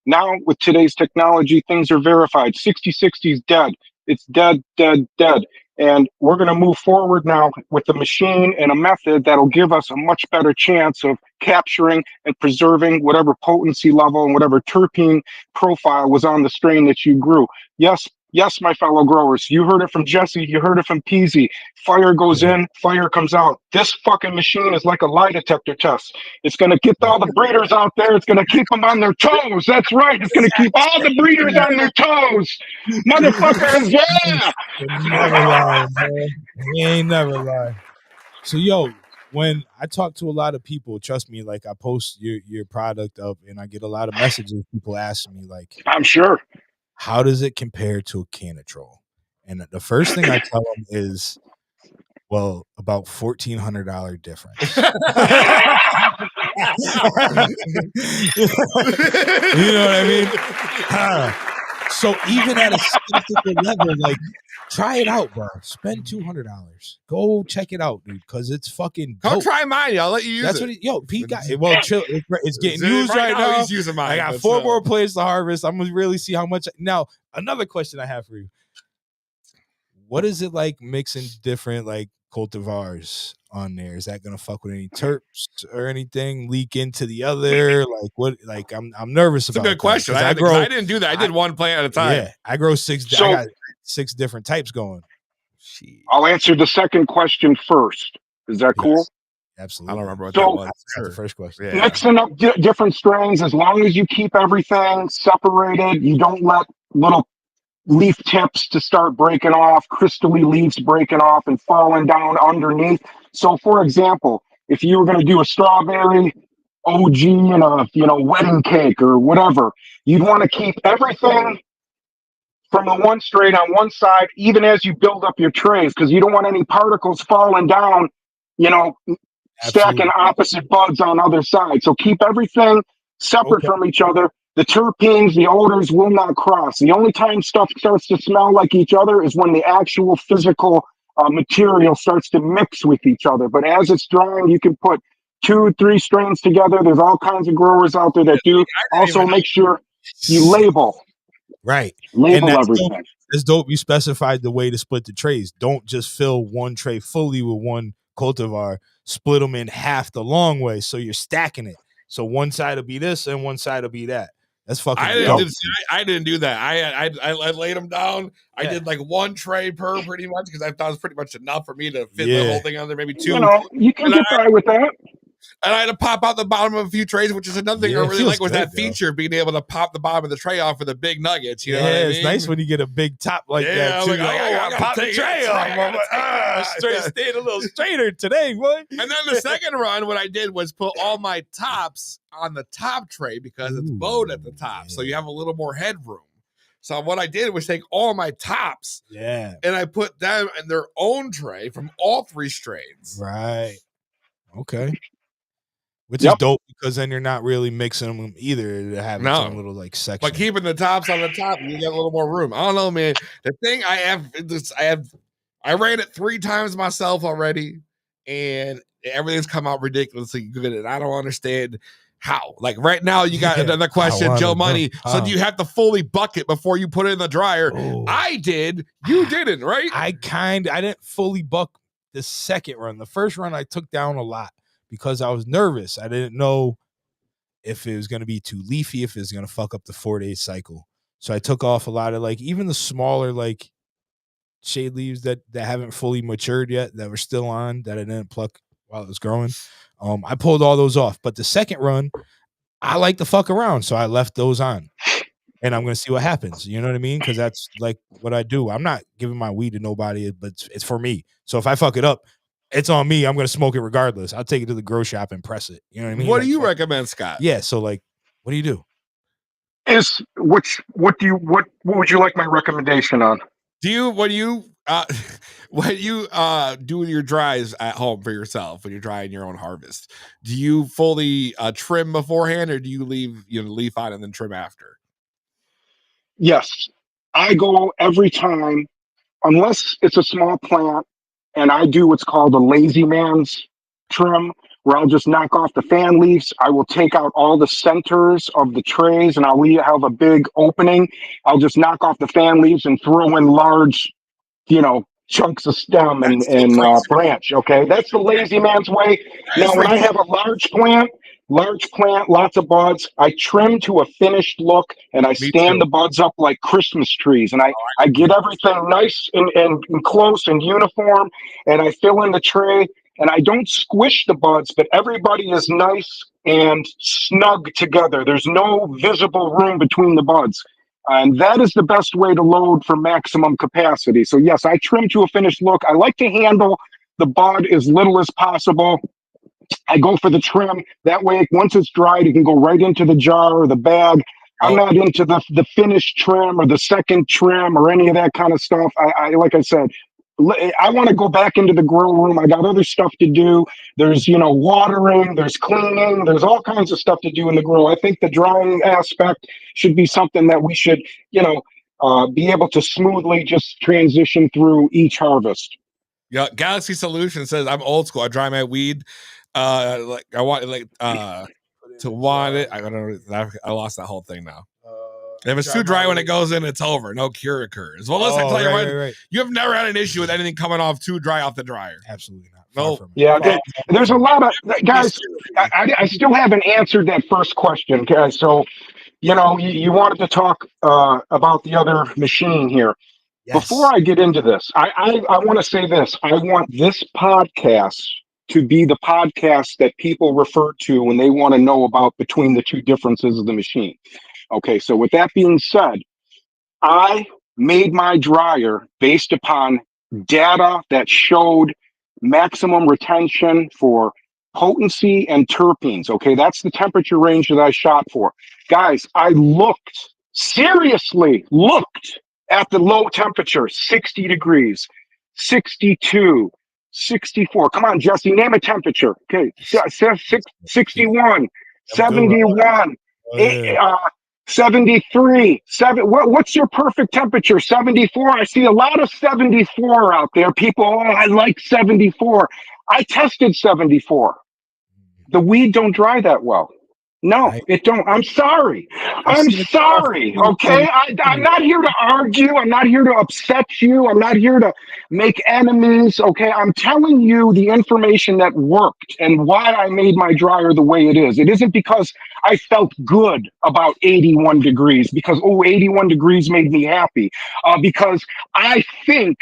Now, with today's technology, things are verified. 60-60 is dead. It's dead, dead, dead. And we're going to move forward now with a machine and a method that'll give us a much better chance of capturing and preserving whatever potency level and whatever terpene profile was on the strain that you grew. Yes, my fellow growers, you heard it from Jesse, you heard it from Peasy. Fire goes in, fire comes out. This fucking machine is like a lie detector test. It's going to get all the breeders out there. It's going to keep them on their toes. That's right. It's going to keep all the breeders on their toes. Motherfuckers, yeah. Never lie, man. He ain't never lie. So, yo, when I talk to a lot of people, trust me, like I post your product up and I get a lot of messages. People asking me, like, I'm sure, how does it compare to a Canatrol? And the first thing I tell them is, well, about $1,400 difference. You know what I mean? So even at a skeptical level, like Try it out, bro. Spend $200. Go check it out, dude, because it's fucking dope. Come try mine. I'll let you use That's it. what Pete got. Well, chill. It's getting used right now. He's using mine. I got 4 more plays to harvest. I'm gonna really see how much. Now, another question I have for you: what is it like mixing different like cultivars on there? Is that gonna fuck with any terps or anything? Leak into the other? Like what? Like I'm nervous about. It's a good question. I didn't do that. I did one plant at a time. Yeah, I grow 6. So, I got 6 different types going. I'll answer the second question first. Is that cool? Yes, absolutely. I don't remember what So, that was. That's the first question. Yeah. Mixing up different strains, as long as you keep everything separated, you don't let little leaf tips to start breaking off, crystally leaves breaking off and falling down underneath. So, for example, if you were going to do a strawberry OG and a wedding cake or whatever, you'd want to keep everything from the one strain on one side, even as you build up your trays, because you don't want any particles falling down, stacking opposite buds on other sides. So keep everything separate from each other. The terpenes, the odors will not cross. The only time stuff starts to smell like each other is when the actual physical material starts to mix with each other. But as it's drying, you can put 2-3 strains together. There's all kinds of growers out there that do. Also, make sure you label. Right. Label everything. It's dope. You specified the way to split the trays. Don't just fill one tray fully with one cultivar. Split them in half the long way, so you're stacking it. So one side will be this and one side will be that. That's fucking. I didn't do that. I laid them down. I did like 1 tray per pretty much because I thought it was pretty much enough for me to fit the whole thing on there. Maybe 2. You can get by with that. And I had to pop out the bottom of a few trays, which is another thing I really like was that feature, being able to pop the bottom of the tray off for the big nuggets. You know what I mean? It's nice when you get a big top like that too. Like, I gotta pop the tray off. Stayed a little straighter today, boy. And then the second run, what I did was put all my tops on the top tray because it's bowed at the top, so you have a little more headroom. So what I did was take all my tops, and I put them in their own tray from all 3 strains. Right. Okay. Which is dope because then you're not really mixing them either to have its own little like section. But keeping the tops on the top, you get a little more room. I don't know, man. The thing I ran it 3 times myself already, and everything's come out ridiculously good. And I don't understand how. Like right now, you got another question, Joe Money. So do you have to fully bucket before you put it in the dryer? I did. You didn't, right? I didn't fully buck the second run. The first run I took down a lot because I was nervous. I didn't know if it was going to be too leafy, if it was going to fuck up the 4-day cycle. So I took off a lot of like even the smaller like shade leaves that haven't fully matured yet, that were still on, that I didn't pluck while it was growing. I pulled all those off. But the second run, I like to fuck around, so I left those on. And I'm going to see what happens. You know what I mean? Because that's like what I do. I'm not giving my weed to nobody, but it's for me. So if I fuck it up, it's on me. I'm going to smoke it regardless. I'll take it to the grow shop and press it. You know what I mean? What do you recommend, Scott? Yeah. So like, what do you do? What would you like my recommendation on? When you do your dries at home for yourself, when you're drying your own harvest, do you fully trim beforehand, or do you leave leaf on and then trim after? Yes, I go every time, unless it's a small plant, and I do what's called a lazy man's trim, where I'll just knock off the fan leaves. I will take out all the centers of the trays, and I'll have a big opening. I'll just knock off the fan leaves and throw in large, chunks of stem and branch. Okay, that's the lazy man's way. Now, when I have a large plant, lots of buds, I trim to a finished look, and I stand the buds up like Christmas trees, and I get everything nice and close and uniform, and I fill in the tray, and I don't squish the buds, but everybody is nice and snug together. There's no visible room between the buds. And that is the best way to load for maximum capacity. So yes, I trim to a finished look. I like to handle the bud as little as possible. I go for the trim. That way, once it's dried, it can go right into the jar or the bag. I'm not into the finished trim or the second trim or any of that kind of stuff. I like I said, I want to go back into the grow room. I got other stuff to do. There's, watering, there's cleaning, there's all kinds of stuff to do in the grow. I think the drying aspect should be something that we should, be able to smoothly just transition through each harvest. Yeah, Galaxy Solution says I'm old school. I dry my weed. Like I want to want it. I don't know. I lost that whole thing now. If it's too dry when it goes in, it's over. No cure occurs. Well, listen, I tell you what, you have never had an issue with anything coming off too dry off the dryer. Absolutely not. No. Yeah, there's a lot of guys. I still haven't answered that first question. Okay, so you wanted to talk about the other machine here. Yes. Before I get into this, I want to say this. I want this podcast to be the podcast that people refer to when they want to know about between the two differences of the machine. Okay, so with that being said, I made my dryer based upon data that showed maximum retention for potency and terpenes. Okay, that's the temperature range that I shot for. Guys, I seriously looked at the low temperature, 60 degrees, 62, 64. Come on, Jesse, name a temperature. Okay, 61, 71, 73, what's your perfect temperature? 74. I see a lot of 74 out there. People, I like 74. I tested 74. The weed don't dry that well. No, it don't. I'm sorry. I'm sorry. Okay. I'm not here to argue. I'm not here to upset you. I'm not here to make enemies. Okay. I'm telling you the information that worked and why I made my dryer the way it is. It isn't because I felt good about 81 degrees because, 81 degrees made me happy. Because I think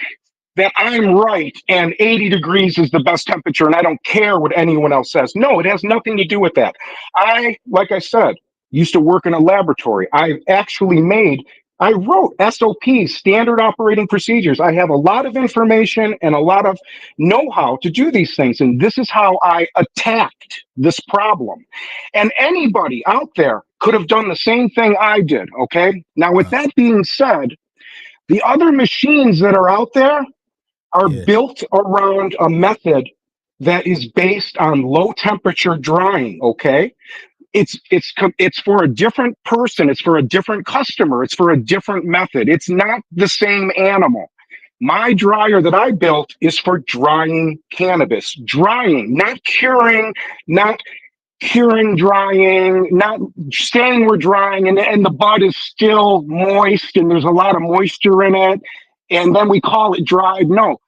that I'm right and 80 degrees is the best temperature and I don't care what anyone else says. No, it has nothing to do with that. Like I said, used to work in a laboratory. I wrote SOPs, standard operating procedures. I have a lot of information and a lot of know-how to do these things. And this is how I attacked this problem. And anybody out there could have done the same thing I did, okay? Now, with that being said, the other machines that are out there are built around a method that is based on low temperature drying, okay? It's for a different person, it's for a different customer, it's for a different method. It's not the same animal. My dryer that I built is for drying cannabis. Drying, not curing, not drying, not saying we're drying and the bud is still moist and there's a lot of moisture in it. And then we call it dried. No,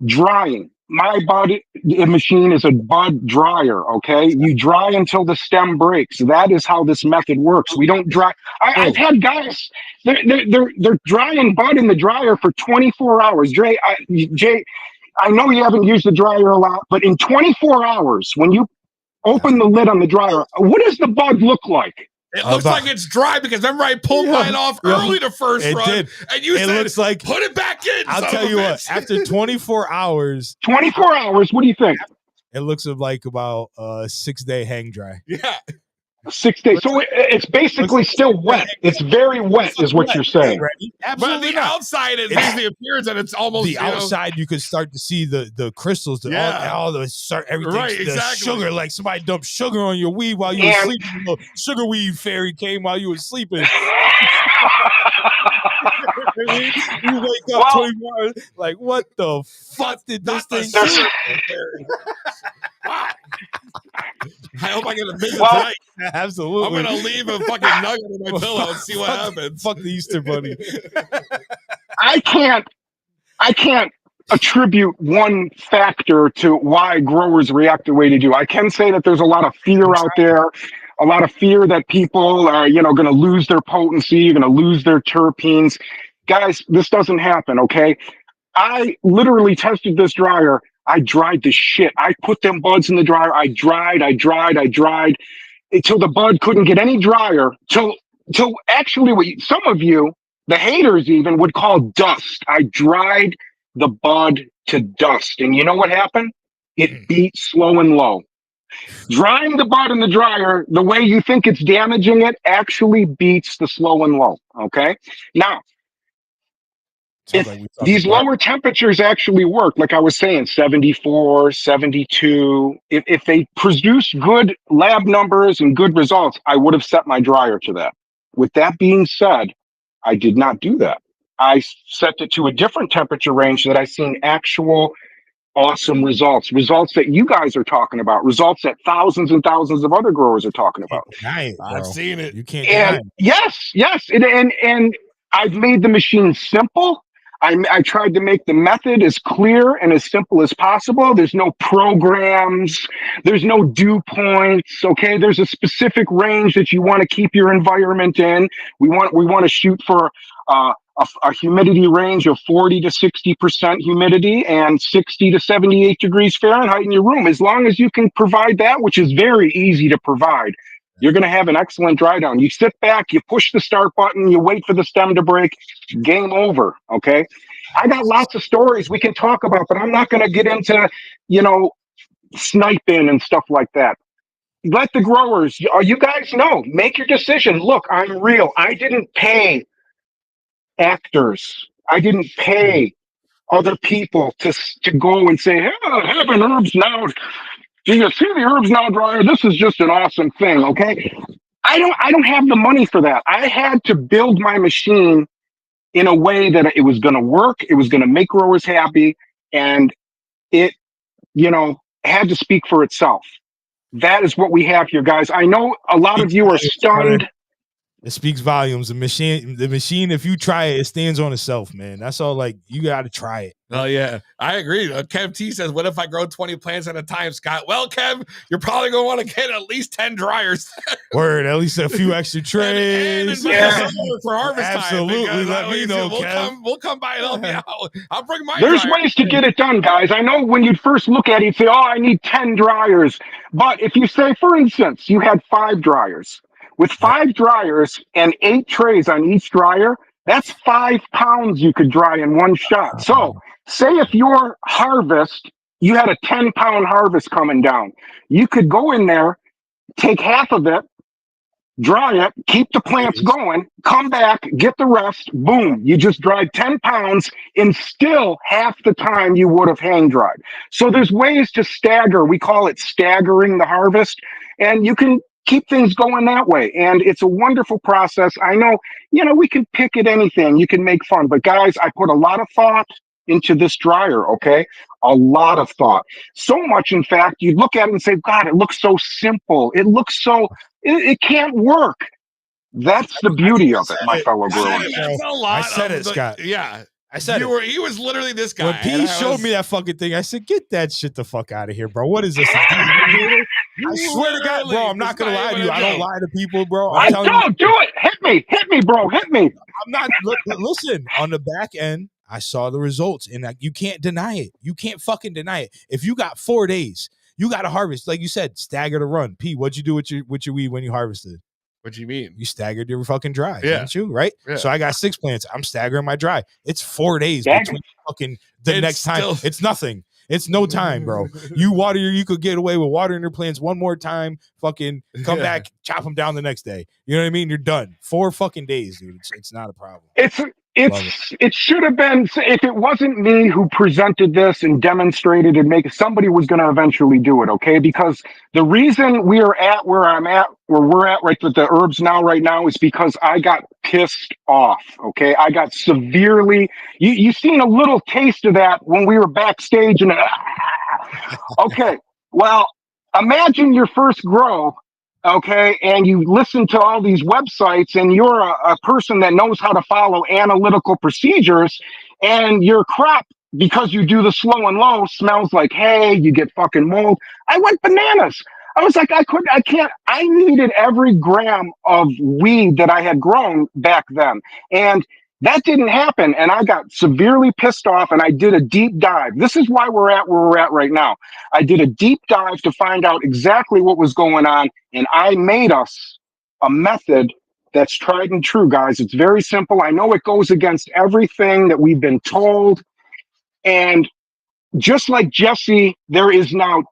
drying. My bud machine is a bud dryer, okay? You dry until the stem breaks. That is how this method works. We don't dry. I've had guys, they're drying bud in the dryer for 24 hours. Jay, I know you haven't used the dryer a lot, but in 24 hours, when you open the lid on the dryer, what does the bud look like? It looks like it's dry because remember I pulled mine off early the first run. And you said, looks like, put it back in. I'll tell you what, after 24 hours. 24 hours, what do you think? It looks like about a 6-day hang dry. Yeah. 6 days. So it's basically still wet. It's very wet is what you're saying. Absolutely. But the outside is the appearance and it's almost the outside you can start to see the crystals, all the everything, right, exactly. Sugar, like somebody dumped sugar on your weed while you were sleeping. The sugar weed fairy came while you were sleeping. You wake up 24 hours, like, what the fuck did this thing do? I hope I get a visit tonight. Absolutely. I'm going to leave a fucking nugget in my pillow and see what happens. Fuck the Easter Bunny. I can't attribute one factor to why growers react the way they do. I can say that there's a lot of fear out there, a lot of fear that people are, going to lose their potency, going to lose their terpenes. Guys, this doesn't happen, okay? I literally tested this dryer. I dried the shit. I put them buds in the dryer. I dried until the bud couldn't get any drier. Till actually what some of you, the haters even, would call dust. I dried the bud to dust. And you know what happened? It beat slow and low. Drying the bud in the dryer, the way you think it's damaging it, actually beats the slow and low. Okay? Now, these lower temperatures actually work, like I was saying, 74, 72. If they produce good lab numbers and good results, I would have set my dryer to that. With that being said, I did not do that. I set it to a different temperature range that I seen actual awesome results that you guys are talking about, results that thousands and thousands of other growers are talking about. Deny it, bro. I've seen it. You can't deny And it. yes, and I've made the machine simple. I tried to make the method as clear and as simple as possible. There's no programs. There's no dew points. Okay, there's a specific range that you want to keep your environment in. We want to shoot for a humidity range of 40 to 60% humidity and 60 to 78 degrees Fahrenheit in your room. As long as you can provide that, which is very easy to provide, you're going to have an excellent dry down. You sit back, you push the start button, you wait for the stem to break, game over. Okay. I got lots of stories we can talk about, but I'm not going to get into, sniping and stuff like that. Let the growers, you guys know, make your decision. Look, I'm real. I didn't pay actors. I didn't pay other people to go and say, hey, have an HerbsNOW. Do you see the HerbsNOW dryer? This is just an awesome thing, okay? I don't have the money for that. I had to build my machine in a way that it was going to work, it was going to make growers happy, and it, had to speak for itself. That is what we have here, guys. I know a lot of you are stunned. It speaks volumes. The machine, if you try it, it stands on itself, man. That's all. Like, you got to try it. Oh, yeah. I agree. Kev T says, what if I grow 20 plants at a time, Scott? Well, Kev, you're probably going to want to get at least 10 dryers. Word, at least a few extra trays. and for harvest Absolutely. time. Let me know, Kev. We'll come by and help you out. I'll bring my There's dryer. ways to get it done, guys. I know when you'd first look at it, you'd say, oh, I need 10 dryers. But if you say, for instance, you had 5 dryers. With 5 dryers and 8 trays on each dryer, that's 5 pounds you could dry in one shot. So say if your harvest, you had a 10-pound harvest coming down, you could go in there, take half of it, dry it, keep the plants going, come back, get the rest, boom, you just dried 10 pounds in still half the time you would have hang dried. So there's ways to stagger. We call it staggering the harvest, and you can keep things going that way. And it's a wonderful process. I know, we can pick at anything. You can make fun. But guys, I put a lot of thought into this dryer, okay? A lot of thought. So much, in fact, you look at it and say, God, it looks so simple. It looks so, it can't work. That's the beauty of it, my fellow growers. I said it, Scott. Yeah. I said he was literally this guy. When P showed me that fucking thing, I said, get that shit the fuck out of here, bro. What is this? I swear to God, bro, I'm not going to lie to you. I don't lie to people, bro. I don't do it. Hit me, bro. Hit me. I'm not. Listen, on the back end, I saw the results, and you can't deny it. You can't fucking deny it. If you got 4 days, you got to harvest. Like you said, stagger the run. P, what'd you do with your weed when you harvested? What do you mean? You staggered your fucking dry, yeah. didn't you? Right? Yeah. So I got 6 plants. I'm staggering my dry. It's 4 days between fucking the next time. It's nothing. It's no time, bro. You could get away with watering your plants one more time, fucking come back, chop them down the next day. You know what I mean? You're done. 4 fucking days, dude. It's not a problem. It should have been, if it wasn't me who presented this and demonstrated and somebody was going to eventually do it, okay? Because the reason we're at where we're at right with the HerbsNOW right now is because I got pissed off, okay? I got severely, you seen a little taste of that when we were backstage and okay, well, imagine your first grow, okay, and you listen to all these websites and you're a person that knows how to follow analytical procedures, and your crop, because you do the slow and low, smells like hay, you get fucking mold. I went bananas. I was like, I needed every gram of weed that I had grown back then. And that didn't happen, and I got severely pissed off, and I did a deep dive. This is why we're at where we're at right now. I did a deep dive to find out exactly what was going on, and I made us a method that's tried and true, guys. It's very simple. I know it goes against everything that we've been told, and just like Jesse, there is now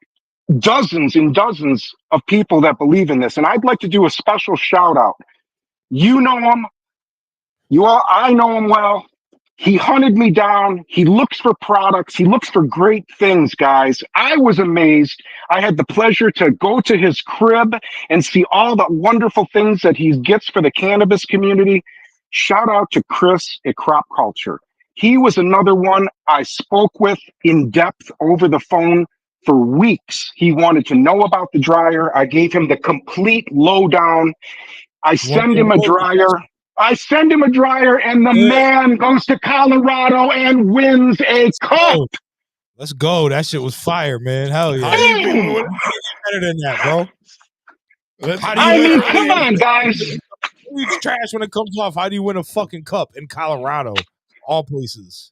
dozens and dozens of people that believe in this, and I'd like to do a special shout out. You know him. I know him well. He hunted me down. He looks for products. He looks for great things, guys. I was amazed. I had the pleasure to go to his crib and see all the wonderful things that he gets for the cannabis community. Shout out to Chris at Crop Culture. He was another one I spoke with in depth over the phone for weeks. He wanted to know about the dryer. I gave him the complete lowdown. I send him a dryer. And the man goes to Colorado and wins a cup. Let's go. That shit was fire, man. Hell yeah. Better than that, bro. Come on, guys. It's trash when it comes off. How do you win a fucking cup in Colorado? All places.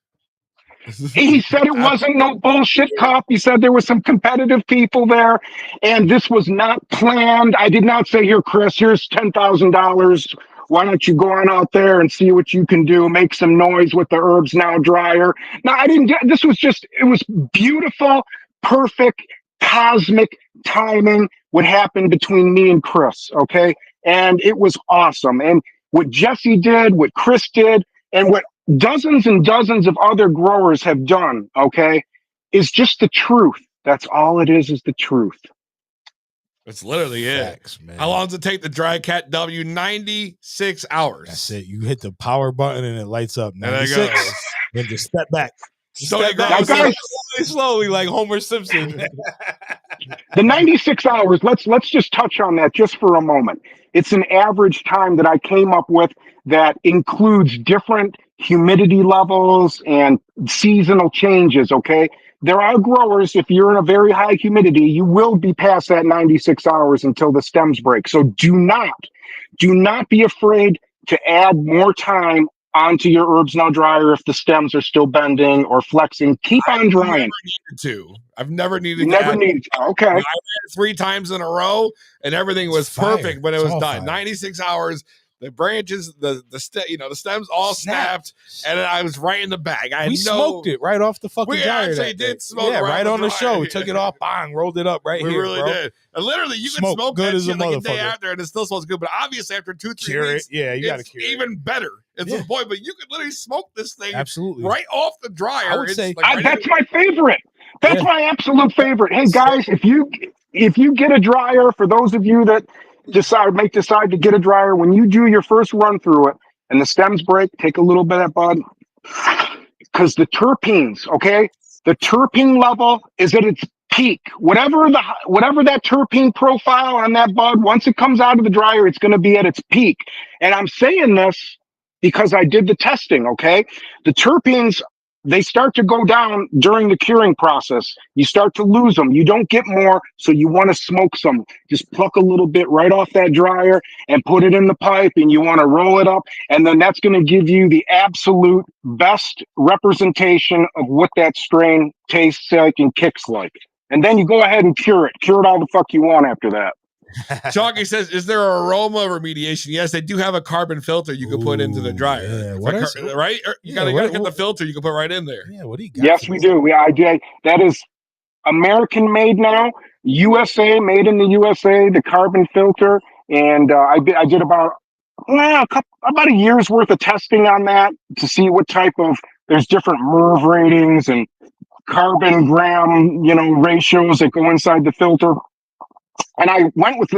He said it wasn't no bullshit cup. He said there were some competitive people there, and this was not planned. I did not say, here, Chris, here's $10,000. Why don't you go on out there and see what you can do? Make some noise with the HerbsNOW dryer. No, I didn't. This was just, it was beautiful, perfect, cosmic timing. What happened between me and Chris, okay? And it was awesome. And what Jesse did, what Chris did, and what dozens and dozens of other growers have done, okay, is just the truth. That's all it is the truth. That's literally it. Man. How long does it take the dry cat W? 96 hours. That's it. You hit the power button and it lights up. 96. Then just step back. Slowly, like Homer Simpson. The 96 hours, let's just touch on that just for a moment. It's an average time that I came up with that includes different humidity levels and seasonal changes, okay? There are growers, if you're in a very high humidity, you will be past that 96 hours until the stems break. So do not be afraid to add more time onto your HerbsNOW dryer if the stems are still bending or flexing. Keep on drying. I've never needed to. Okay. I ran 3 times in a row and everything was perfect when it was done. 96 hours. The branches, the stems all snapped, and I was right in the bag. We smoked it right off the fucking dryer. We actually did smoke it right on the show. We took it off, bang, rolled it up right here. We really did. And literally, you can smoke that shit like a day after, and it still smells good. But obviously, after 2-3 weeks, you got to cure it. Even better. It's the point. But you could literally smoke this thing absolutely right off the dryer. I would say that's my favorite. That's my absolute favorite. Hey guys, if you get a dryer, for those of you that decide to get a dryer, when you do your first run through it and the stems break, take a little bit of bud, because the terpenes, okay, the terpene level is at its peak. Whatever that terpene profile on that bud, once it comes out of the dryer, it's going to be at its peak. And I'm saying this because I did the testing, okay? The terpenes, they start to go down during the curing process. You start to lose them. You don't get more, so you want to smoke some. Just pluck a little bit right off that dryer and put it in the pipe, and you want to roll it up, and then that's going to give you the absolute best representation of what that strain tastes like and kicks like. And then you go ahead and cure it. Cure it all the fuck you want after that. Chalky says, is there an aroma remediation? Yes, they do have a carbon filter you can put into the dryer. Yeah, right? You gotta get the filter you can put right in there. Yeah, what do you got? Yes, we do. I did. That is American made now. USA, made in the USA, the carbon filter. And I did about a year's worth of testing on that to see what type of, there's different MERV ratings and carbon gram, ratios that go inside the filter. And I went with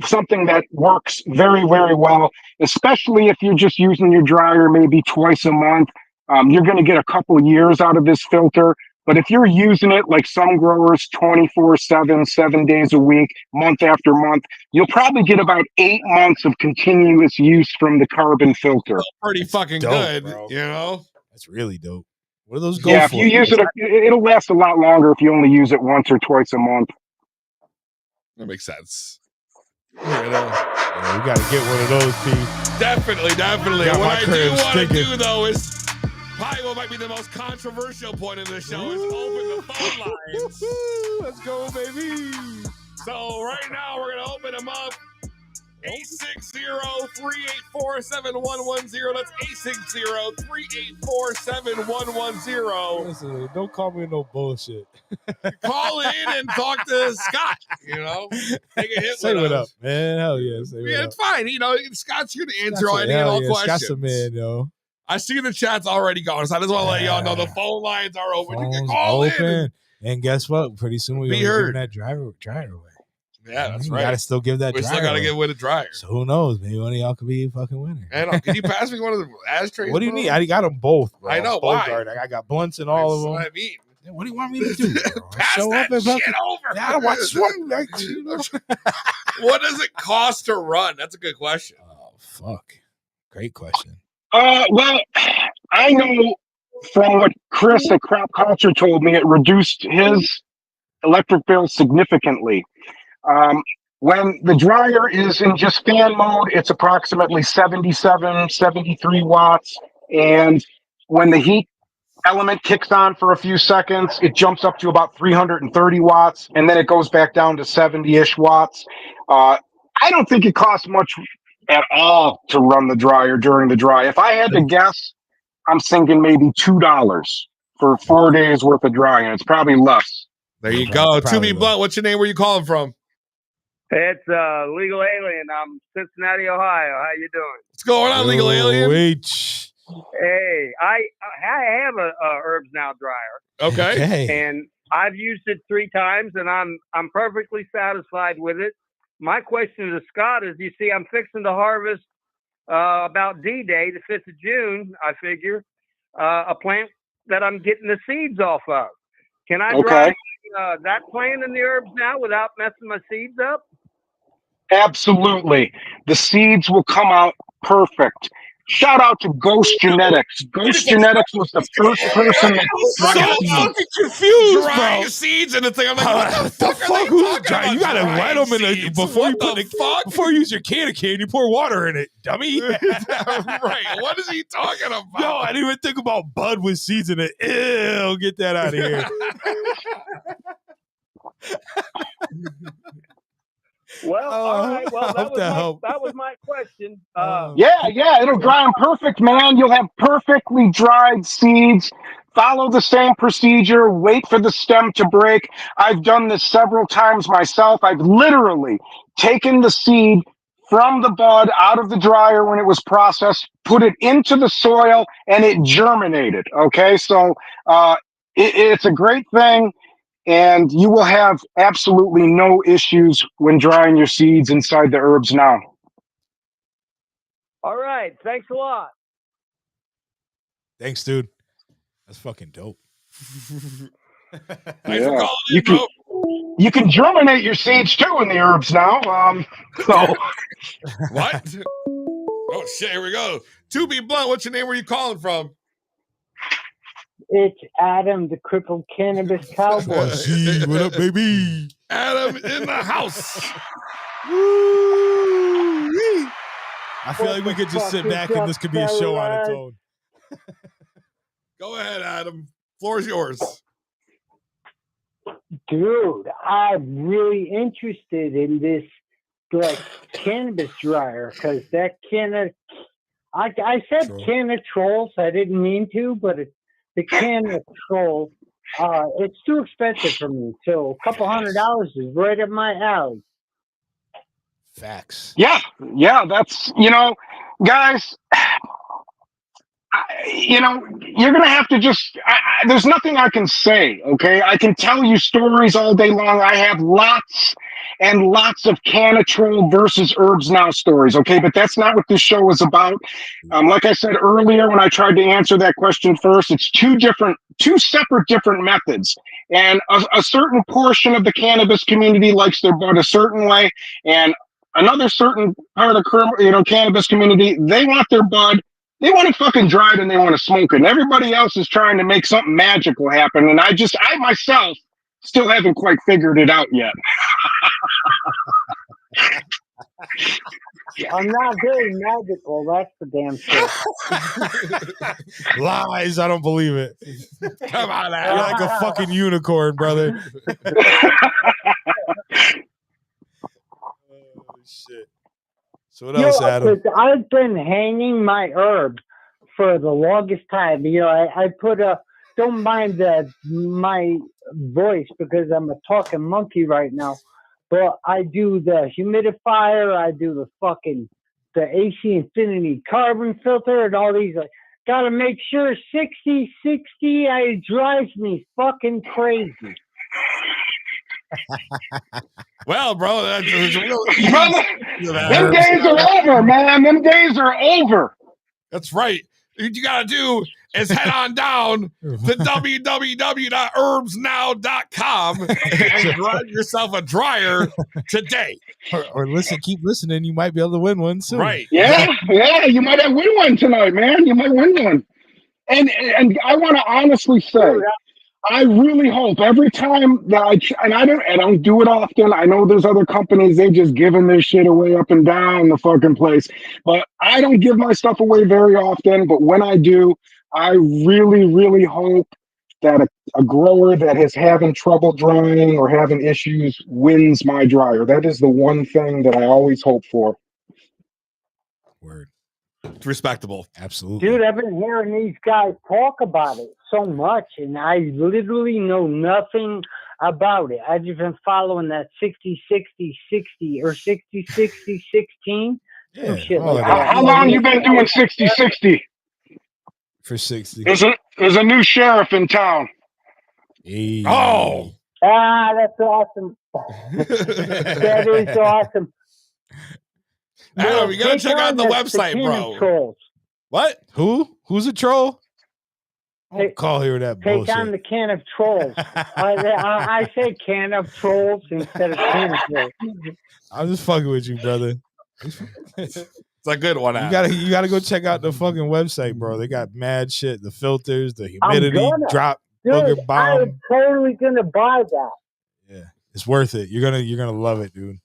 something that works very, very well, especially if you're just using your dryer maybe twice a month. You're going to get a couple of years out of this filter. But if you're using it like some growers 24/7, 7 days a week, month after month, you'll probably get about 8 months of continuous use from the carbon filter. That's pretty fucking dope, good, bro. That's really dope. What do those go for? Yeah, if you use it, it'll last a lot longer if you only use it once or twice a month. That makes sense. Yeah, we got to get one of those, P. Definitely. What I do want to do, though, is probably what might be the most controversial point of the show is open the phone lines. Let's go, baby. So right now, we're going to open them up. 860-384-7110. That's 860-384-7110. Listen, don't call me no bullshit. Call in and talk to Scott. Take a hit. Say what up, man. Hell yeah. It's fine. Scott's here to answer any and all questions. Scott's a man, yo. I see the chat's already going, so I just want to let y'all know the phone lines are open. You can call in. And guess what? Pretty soon we're going to be giving that dryer away. Yeah, that's You right. gotta still give that We dryer. still got to get with a dryer. So who knows? Maybe one of y'all could be a fucking winner. I know. Can you pass me one of the ashtrays? What do you bro? mean? I got them both, bro. I know, Both why? I got blunts and all of That's them. what I mean. Yeah, what do you want me to do, bro? Pass Show that up and shit fucking over. Yeah, what's wrong? Like, you know? What does it cost to run? That's a good question. Oh, fuck. Great question. Well, I know from what Chris at Crop Culture told me, it reduced his electric bill significantly. When the dryer is in just fan mode, it's approximately 77, 73 watts. And when the heat element kicks on for a few seconds, it jumps up to about 330 watts, and then it goes back down to 70-ish watts. I don't think it costs much at all to run the dryer during the dry. If I had to guess, I'm thinking maybe $2 for 4 days worth of drying. It's probably less. There you go. To be blunt, what's your name? Where you calling from? It's Legal Alien. I'm Cincinnati, Ohio. How you doing? What's going on, Legal Alien? Hey, I have a HerbsNOW dryer. Okay. And I've used it 3 times, and I'm perfectly satisfied with it. My question to Scott is, you see, I'm fixing to harvest about D-Day, the 5th of June, I figure, a plant that I'm getting the seeds off of. Can I dry that plant in the HerbsNOW without messing my seeds up? Absolutely. The seeds will come out perfect. Shout out to Ghost Genetics. Ghost Genetics was the first person that so fucking confused, drying bro. seeds and the thing. I'm like, what the fuck who's drying? You gotta wet them in the before you put before you use your can, you pour water in it, dummy. Right. What is he talking about? Yo, I didn't even think about bud with seeds in it. Ew, get that out of here. Well, all right. Well, that was my question. Yeah, it'll dry them perfect, man. You'll have perfectly dried seeds. Follow the same procedure. Wait for the stem to break. I've done this several times myself. I've literally taken the seed from the bud out of the dryer when it was processed, put it into the soil, and it germinated. Okay, so it's a great thing. And you will have absolutely no issues when drying your seeds inside the HerbsNOW. All right. Thanks a lot. Thanks, dude. That's fucking dope. Yeah. You can germinate your seeds too in the HerbsNOW. So what? Oh shit! Here we go. To be blunt, what's your name? Where you calling from? It's Adam, the crippled cannabis cowboy. See, what up, baby? Adam in the house. I feel like we could just sit back and this could be a show on its own. Go ahead, Adam. Floor is yours. Dude, I'm really interested in this cannabis dryer because that I said Canatrolls. I didn't mean to, but the Canatroll, it's too expensive for me. So a couple $100 is right up my alley. Facts. Yeah, that's, guys, you're going to have to just, there's nothing I can say, okay? I can tell you stories all day long. I have lots and lots of Canatrol versus HerbsNOW stories, okay? But that's not what this show is about. Like I said earlier, when I tried to answer that question first, it's two separate different methods. And a certain portion of the cannabis community likes their bud a certain way, and another certain part of cannabis community, they want their bud, they want it fucking dried and they want to smoke it. And everybody else is trying to make something magical happen. And I myself still haven't quite figured it out yet. I'm not very magical, that's the damn truth. Lies, I don't believe it. Come on, Adam. You're like a fucking unicorn, brother. Oh, shit. So what else, Adam? I've been hanging my herb for the longest time. I put don't mind my voice because I'm a talking monkey right now. But I do the humidifier, I do the AC Infinity carbon filter and all these. Gotta make sure 60, it drives me fucking crazy. Well, bro, that's real Brother, them days are over, man. Them days are over. That's right. What you got to do is head on down to www.herbsnow.com and grab yourself a dryer today. Or keep listening. You might be able to win one soon. Right. Yeah, you might have win one tonight, man. You might win one. And I want to honestly say, I really hope every time that I don't do it often. I know there's other companies, they just giving their shit away up and down the fucking place. But I don't give my stuff away very often. But when I do, I really, really hope that a grower that is having trouble drying or having issues wins my dryer. That is the one thing that I always hope for. Word. It's respectable. Absolutely. Dude, I've been hearing these guys talk about it so much, and I literally know nothing about it. I've just been following that 60-60-60 or 60-60-16. Yeah. Shit like How long you been doing 60-60? For 60. There's a new sheriff in town. Hey. Oh. That's awesome. That is awesome. Adam, you gotta check out the website, bro. Trolls. What? Who's a troll? Don't call here that bullshit. Take on the can of trolls. I say can of trolls instead of can of trolls. I'm just fucking with you, brother. It's a good one. You gotta go check out the fucking website, bro. They got mad shit. The filters, the humidity drop, booger bomb. I'm totally gonna buy that. Yeah, it's worth it. You're gonna love it, dude.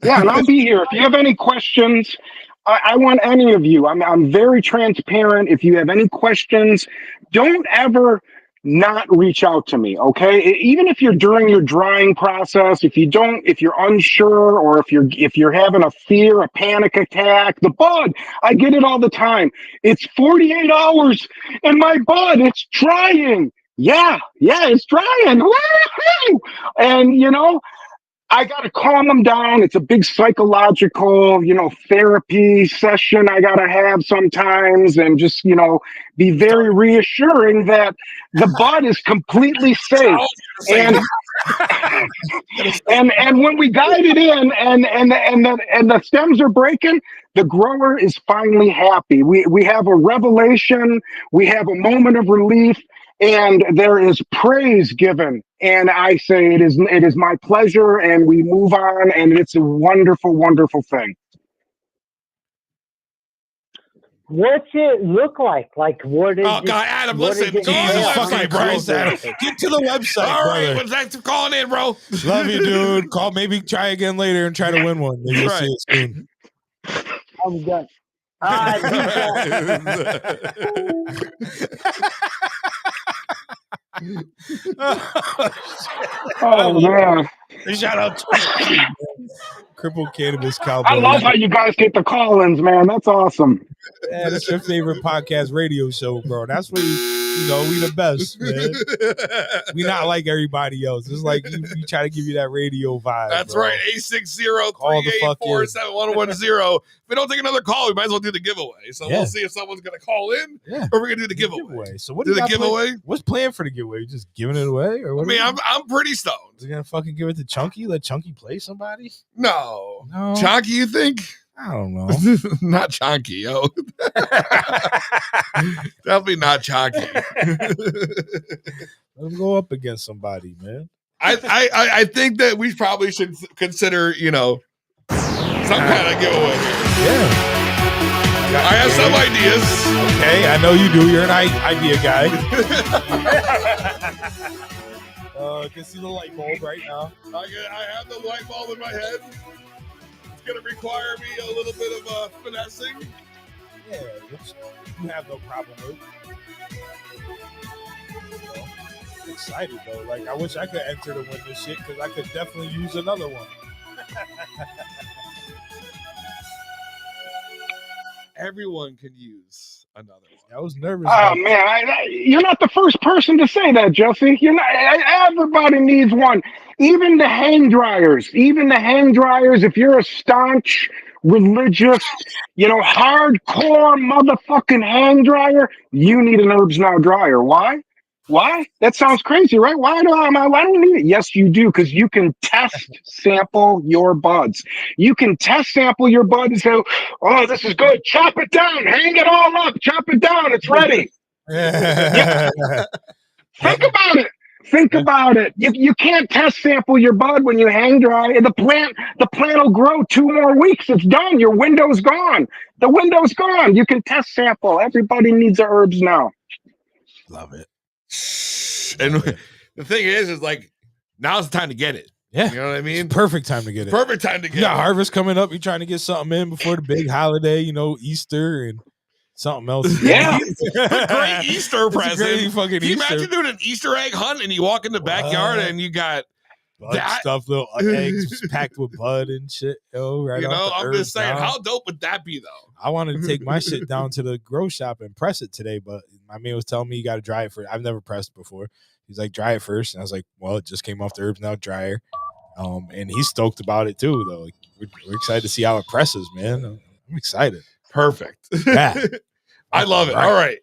Yeah, and I'll be here. If you have any questions, I want any of you. I'm very transparent. If you have any questions, don't ever not reach out to me, okay? Even if you're during your drying process, if you're unsure, or if you're having a fear, a panic attack, the bud, I get it all the time. It's 48 hours and my bud, it's drying. Yeah, it's drying. Woo-hoo! And I got to calm them down. It's a big psychological, therapy session I got to have sometimes, and just, be very reassuring that the bud is completely safe. And when we guide it in and the stems are breaking, the grower is finally happy. We have a revelation. We have a moment of relief. And there is praise given, and I say it is my pleasure, and we move on, and it's a wonderful, wonderful thing. What's it look like? Like, what is? Oh God, Adam, listen, go to the website, bro. Adam. Get to the website. All right, brother. well, thanks for calling in, bro. Love you, dude. Call, maybe try again later and try to win one. Maybe you'll see it soon. I'm done. Oh man! Shout out to Crippled Cannabis Cowboy. I love how you guys get the call-ins, man. That's awesome. Yeah, that's your favorite podcast radio show, bro. That's what we the best, man. We not like everybody else. It's like we try to give you that radio vibe. That's bro. right. 860-384-7110. If we don't take another call, we might as well do the giveaway. So we'll see if someone's gonna call in, or we're gonna do the giveaway. So what do the giveaway? What's planned for the giveaway? You just giving it away, or what? I'm pretty stoned. Is he gonna fucking give it to Chunky? Let Chunky play somebody? No. Chonky, you think? I don't know. Not Chonky, yo. Definitely not Chonky. Let him go up against somebody, man. I think that we probably should consider, some kind of giveaway here. Yeah. I have some ideas. Okay, I know you do. You're an idea guy. I can see the light bulb right now. I have the light bulb in my head. It's going to require me a little bit of finessing. Yeah, which you have no problem with. I'm excited, though. Like, I wish I could enter to win this shit, because I could definitely use another one. Everyone can use another one. I was nervous. Oh man, you're not the first person to say that, Jesse. You're not. Everybody needs one. Even the hang dryers. If you're a staunch, religious, hardcore motherfucking hang dryer, you need an HerbsNOW dryer. Why? Why? That sounds crazy, right? Why do we need it? Yes, you do, because you can test sample your buds. You can test sample your bud and say, "Oh, this is good. Chop it down. Hang it all up. Chop it down. It's ready." Yeah. Think about it. Think about it. You can't test sample your bud when you hang dry. The plant will grow 2 more weeks. It's done. Your window's gone. The window's gone. You can test sample. Everybody needs the herbs now. Love it. And the thing is like, now's the time to get it. Yeah. You know what I mean? Perfect time to get it. Perfect time to get it. Yeah, harvest coming up. You're trying to get something in before the big holiday, Easter and something else. Yeah. The great Easter present. Great fucking Can you Easter. imagine doing an Easter egg hunt and you walk in the backyard and you got bud that stuff, little eggs packed with bud and shit. Right. I'm just saying, how dope would that be, though? I wanted to take my shit down to the grow shop and press it today, but my man was telling me you got to dry it first. I've never pressed before. He's like, dry it first. And I was like, well, it just came off the HerbsNOW dryer. And he's stoked about it too, though. Like, we're excited to see how it presses, man. I'm excited. Perfect. Yeah. I love it. Right. All right.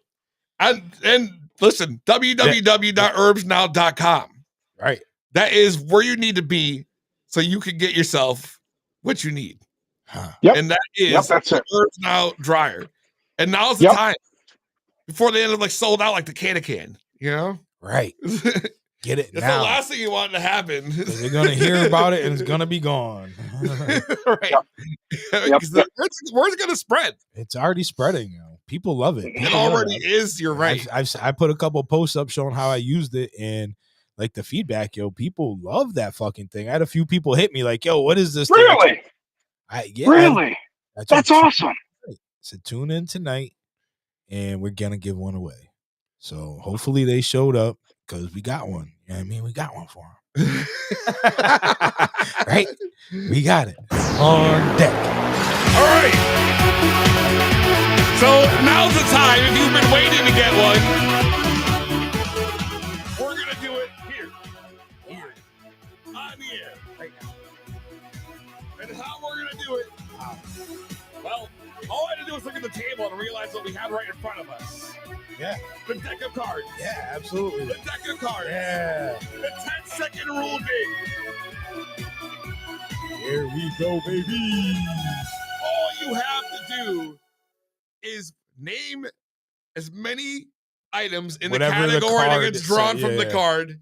And listen, www.herbsnow.com. Right. That is where you need to be so you can get yourself what you need. Yep. And that is that's it. HerbsNOW dryer. And now's the time before they end up like sold out like the can, Right. Get it That's now. the last thing you want to happen. They're going to hear about it and it's going to be gone. Right. Because the word's going to spread. It's already spreading. People love it. It already is. You're right. I put a couple posts up showing how I used it, and like the feedback, people love that fucking thing. I had a few people hit me like, yo, what is this thing? Really? Really? That's awesome. So tune in tonight and we're going to give one away. So hopefully they showed up because we got one. You know what I mean? We got one for them. Right? We got it on deck. All right. So now's the time. If you've been waiting to get one, we're going to do it here. On the air. Right now. And how we're going to do it? Well, all I had to do is look at the table and realize what we have right in front of us. Yeah. The deck of cards. Yeah, absolutely. The deck of cards. Yeah. The 10-second rule game. Here we go, baby. All you have to do is name as many items in Whatever the category that gets drawn the from the card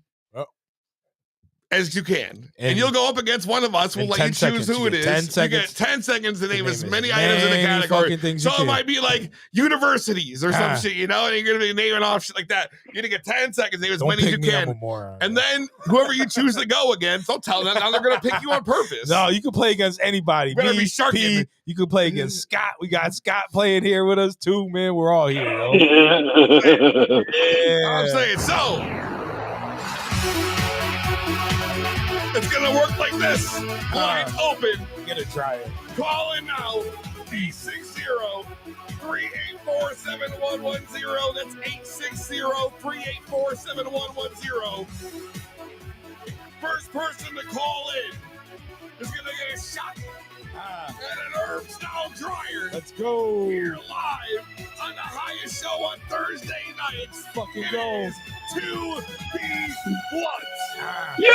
as you can. And you'll go up against one of us. We'll let you choose who it is. 10 seconds. You get 10 seconds to name as many items in the category. So it might be like universities or some shit, and you're going to be naming off shit like that. You're going to get 10 seconds to name as many as you can. And then whoever you choose to go against, don't tell them. Now they're going to pick you on purpose. No, you can play against anybody. Better be sharking. You can play against Scott. We got Scott playing here with us too, man. We're all here, yo. I'm saying so. It's gonna work like this. Lines open. Get it, try it. Call in now. 860-384-7110. That's 860-384-7110. First person to call in is gonna get a shot at an HerbsNOW dryer. Let's go. Here live on the highest show on Thursday nights. Fucking go. 2B Blunts. Yeah!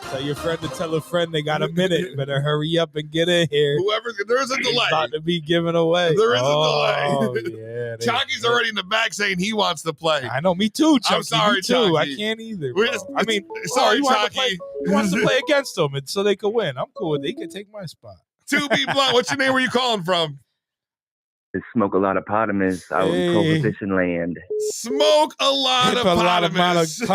Tell your friend to tell a friend they got a minute. Better hurry up and get in here. There's a delay. About to be given away. There is a delay. Yeah, Chalky's already in the back saying he wants to play. I know, me too, Chucky. I'm sorry, me too. Chalky. I can't either. Sorry, he Chalky. wants to play against them so they could win. I'm cool with it. He can take my spot. 2B Blunt, what's your name? Where you calling from? Smoke a lot of potamus out in Prohibition land. Smoke a lot of potamus. All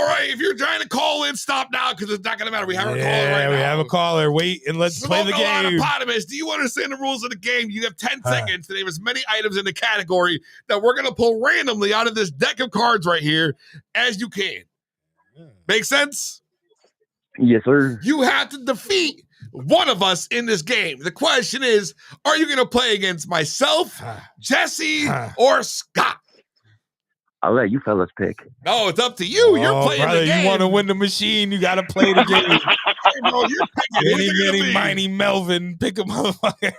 right, if you're trying to call in, stop now because it's not going to matter. We have a caller right now. We have a caller. Wait and let's play the game. Smoke a lot of potamus. Do you understand the rules of the game? You have 10 seconds to name as many items in the category that we're going to pull randomly out of this deck of cards right here as you can. Make sense? Yes, sir. You have to defeat one of us in this game. The question is, are you going to play against myself, Jesse, or Scott? I'll let you fellas pick. No, it's up to you. You're playing the game. You want to win the machine, you got to play the game. Hey, bro, you're picking. Mini, Melvin, pick a motherfucker.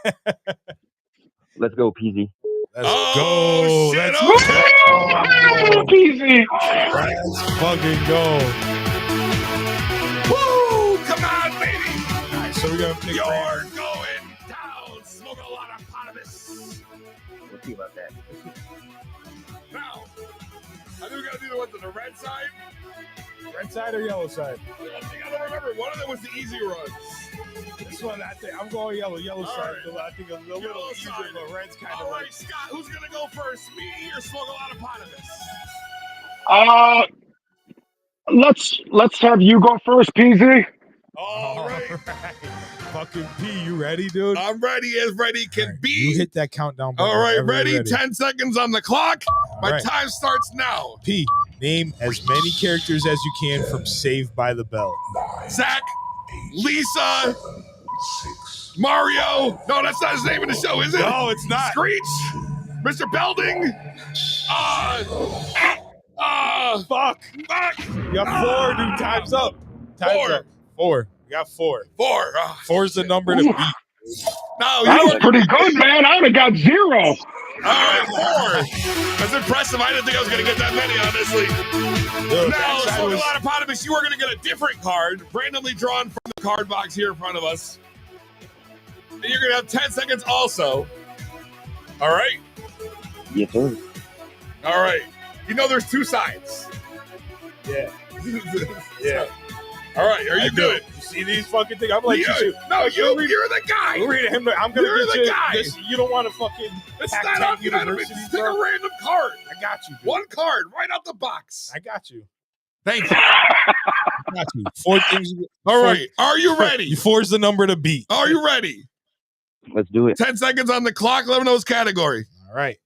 Let's go, PZ. Let's go. Shit, Let's okay. go. Easy. Let's fucking go. Woo! Come on, baby. All right, so we're gonna pick. You're random. going down. Smoke a lot of Potamus. We'll see about that. Now, I think we gotta do the ones on the red side. Red side or yellow side? You gotta remember, one of them was the easy runs. This one, I think I'm going yellow. Yellow All side. right. I think a little Yellow easier, side. but red's kind All of right, Scott, who's gonna go first? Me or smoke a lot of Potamus? Let's have you go first, PZ. All right. Fucking P, you ready, dude? I'm ready as ready can Right, be. You hit that countdown button. All right, whenever you're ready? 10 seconds on the clock. My right. time starts now. P, name as many characters as you can from Saved by the Bell. Zach, Lisa, Mario. No, that's not his name in the show, is it? No, it's not. Screech, Mr. Belding. Fuck. You got 4, dude. Time's up. Time's up. 4. We got 4. 4. 4's the number to beat. No, That you was pretty good, man. I would have got 0. All right, 4. That's impressive. I didn't think I was going to get that many, honestly. Now, Smoke a lot of Potamus, you are going to get a different card, randomly drawn from the card box here in front of us. And you're going to have 10 seconds also. All right? Yes, sir. All right. You know there's 2 sides. Yeah. Yeah. All right. Are you good? You see these fucking things? I'm like, No, you're the guy. We're reading him. I'm gonna You're get the you. guy. You don't want to fucking. It's Pac not 10 up. You got to universities, pick a bro. random card. I got you. Dude. 1 card right out the box. I got you. Thank you. I got you. 4 things. All right. Are you ready? 4's the number to beat. Are you ready? Let's do it. 10 seconds on the clock. Let me know his category. All right.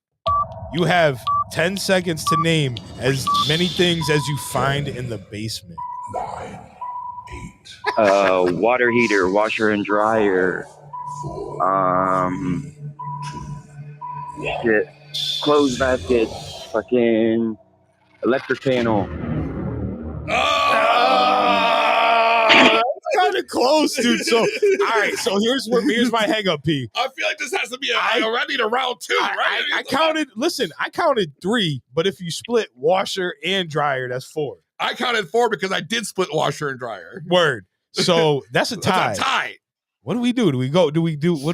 You have 10 seconds to name as many things as you find in the basement. Water heater, washer and dryer. Shit. Clothes basket. Fucking electric panel. Kind of close, dude. So, all right. So here's my hang up, P. I feel like this has to be a ready to round 2, right? I counted. Listen, I counted 3, but if you split washer and dryer, that's 4. I counted 4 because I did split washer and dryer. Word. So that's a tie. That's a tie. What do we do? What do we do? We're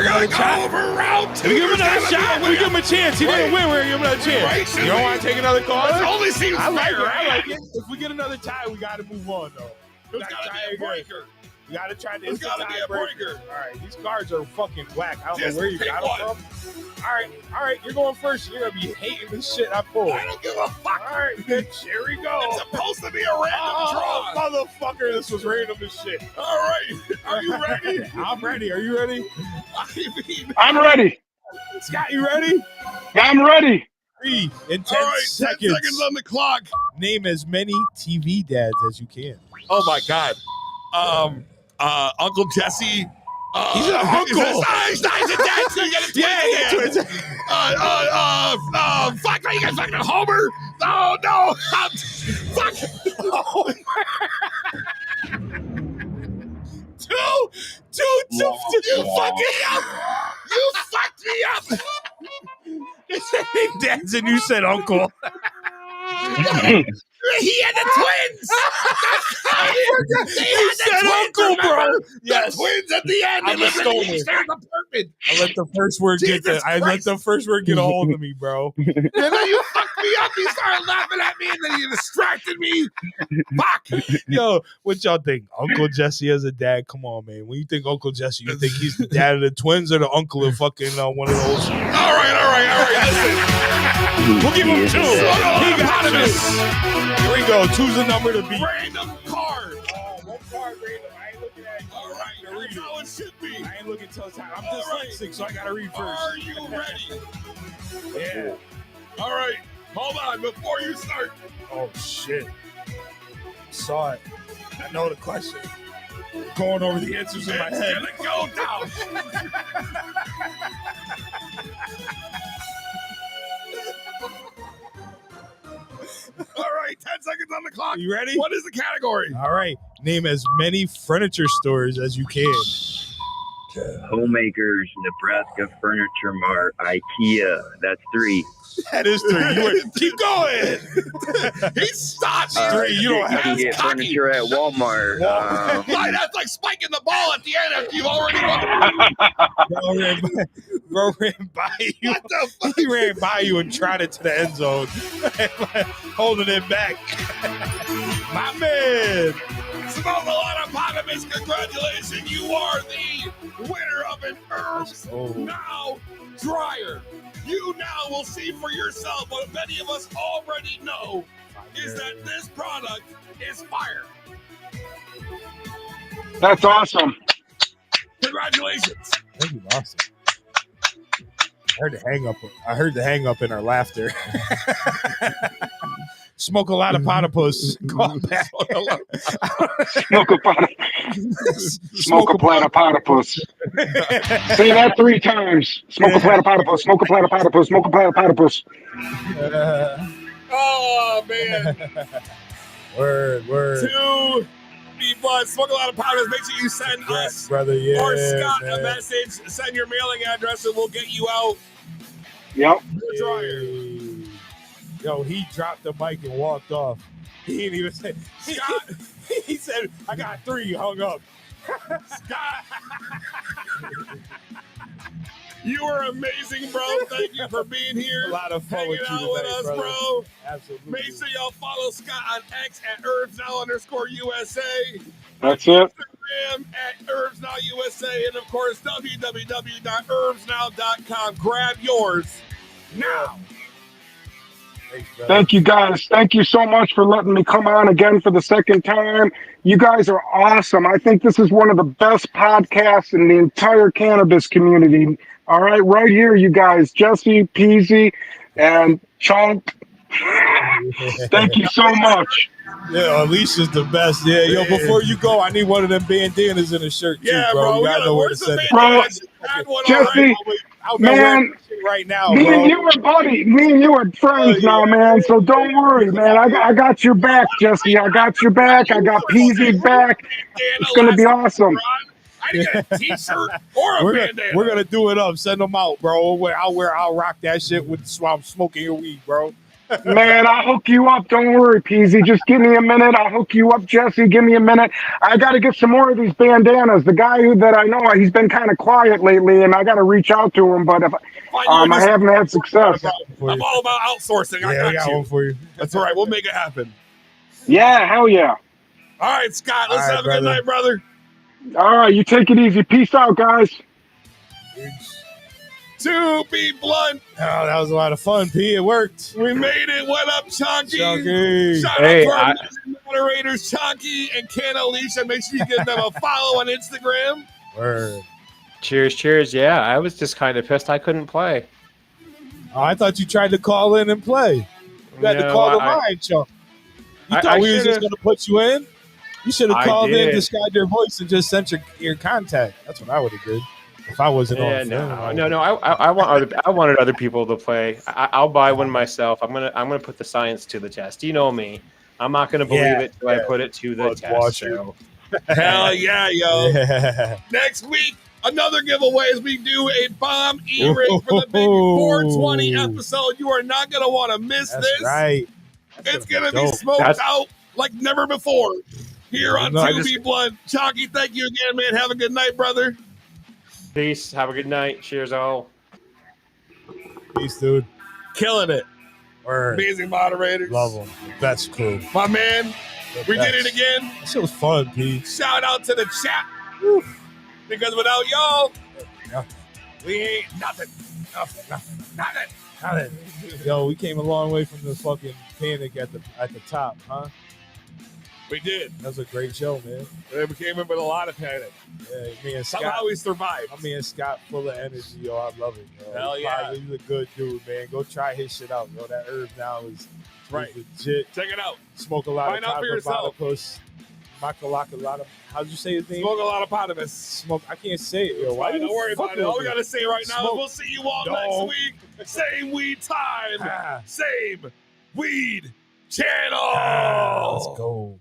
gonna go over round 2. We give him another shot. We give him a chance. He didn't win. We're gonna give him another chance. Right, You don't want to take another call? It only seems I like fair, it. right? I like it. If we get another tie, we got to move on though. There's gotta be a breaker. We got to try this. There's gotta be a breaker. All right, these cards are fucking whack. I don't Just know where you pick got them one. from. All right, you're going first. You're gonna be hating this shit I pulled. I don't give a fuck. All right, bitch. Here we go. It's supposed to be a random draw. Motherfucker, this was random as shit. All right. Are you ready? I'm ready. Are you ready? I'm ready. Scott, you ready? I'm ready. 3 and 10 All right, seconds. 10 seconds on the clock. Name as many TV dads as you can. Oh my God. Uncle Jesse. He's an uncle. He's a dad. So you got a twin dad. Fuck, are you guys fucking Homer? No. Fuck. Two. You fucking up. You fucked me up. You said dads and you said uncle. He had the twins. He said uncle, bro. Yes. The twins at the end. I'm They a live in stoner. the Eastern apartment. I let the first word Jesus I let Christ. the first word get a hold of me, bro. And then you fucked me up. You started laughing at me, and then you distracted me. Fuck. Yo, what y'all think? Uncle Jesse as a dad? Come on, man. When you think Uncle Jesse, you think he's the dad of the twins or the uncle of fucking one of those? All right. Listen. We'll give him 2. He got this. Here we go. 2's the number to beat. Random card. One card random. I ain't looking at it. All right. That's how it should be. I ain't looking till time. I'm All dyslexic, so I gotta read first. Are you ready? Yeah. All right. Hold on. Before you start. Oh shit. Saw it. I know the question. Going over the answers in my It's head. gonna go down. All right, 10 seconds on the clock. You ready? What is the category? All right. Name as many furniture stores as you can. Homemakers, Nebraska Furniture Mart, IKEA. That's 3. That is 3. You went, keep going. He stopped. 3. You don't You have can get furniture at Walmart. That's like spiking the ball at the end after you've already won. Bro ran by you. What the fuck? He ran by you and trotted to the end zone, holding it back. My man. Smoke-a-lot-of-potamus, congratulations. You are the winner of an HerbsNOW dryer. You now will see for yourself what many of us already know is that this product is fire. That's awesome. Congratulations. Thank you, awesome. I heard the hang up in our laughter. Smoke a lot of potapus. Call back. Smoke a platypus. Say that 3 times. Smoke a platypus. Smoke a platypus. Smoke a platypus. Oh, man. Word. 2 B-Blood, Smoke a lot of powders. Make sure you send us brother, or Scott a message. Send your mailing address and we'll get you out. Yep. The dryer. Yo, he dropped the mic and walked off. He didn't even say, Scott. He said, I got 3, hung up. Scott. You are amazing, bro. Thank you for being here. A lot of fun with you out with tonight, us, brother. bro. Absolutely. Make sure y'all follow Scott on X at HerbsNOW_USA. That's it. Instagram at HerbsNOWUSA. And, of course, www.herbsnow.com. Grab yours now. Thank you, guys. Thank you so much for letting me come on again for the second time. You guys are awesome. I think this is one of the best podcasts in the entire cannabis community. All right here, you guys. Jesse, Peasy, and Chunk. Thank you so much. Yeah, Alicia's the best. Yeah, yo, before you go, I need one of them bandanas in a shirt too, bro. You gotta know where to send it. Bro, Jesse, man, right now, me bro. and you are buddy. Me and you are friends now, man. So don't worry, man. I got your back, Jesse. I got your back. I got Peasy's back. It's gonna be awesome. I get a t-shirt or a bandana. We're gonna do it up. Send them out, bro. I'll rock that shit while I'm smoking your weed, bro. Man, I'll hook you up. Don't worry, Peasy. Just give me a minute. I'll hook you up, Jesse. Give me a minute. I got to get some more of these bandanas. The guy that I know, he's been kind of quiet lately, and I got to reach out to him, but if I haven't had success. I'm all about outsourcing. I got you. One for you. That's all right. We'll make it happen. Yeah, hell yeah. All right, Scott. Let's have a good night, brother. All right, you take it easy. Peace out, guys. To be blunt. Oh, that was a lot of fun, P. It worked. We made it. What up, Chunky? Shout out to our moderators, Chunky and Ken Alicia. Make sure you give them a follow on Instagram. Word. Cheers. Yeah, I was just kind of pissed I couldn't play. Oh, I thought you tried to call in and play. You had to call the line, Chuck. You thought we were just going to put you in? You should have called in, disguised your voice, and just sent your contact. That's what I would have did. If I wasn't on. No. I wanted other people to play. I'll buy one myself. I'm gonna put the science to the test. You know me. I'm not gonna believe it till I put it to the test. So. Hell yeah, yo! Yeah. Next week, another giveaway as we do a bomb E-ring for the big 420 episode. You are not gonna want to miss this. Right. It's gonna be smoked out like never before here on 2B Blunt. Chalky, thank you again, man. Have a good night, brother. Peace. Have a good night. Cheers, all. Peace, dude. Killing it. Word. Amazing moderators. Love them. That's cool. My man, we did it again. That shit was fun, P. Shout out to the chat. Woo. Because without y'all, we ain't nothing. Nothing. Yo, we came a long way from the fucking panic at the top, huh? We did. That was a great show, man. We came in with a lot of panic. Yeah, me and Scott. Somehow we survived. Me and Scott full of energy, yo. I love it, yo. Hell yeah. He's a good dude, man. Go try his shit out, yo. That HerbsNOW is legit. Check it out. Smoke a lot Find out for yourself. How'd you say his name? Smoke a lot of potamus. Smoke. I can't say it, yo. Why? Don't worry about it. All we gotta say right now is we'll see you all next week. Same weed time. Same weed channel. Let's go.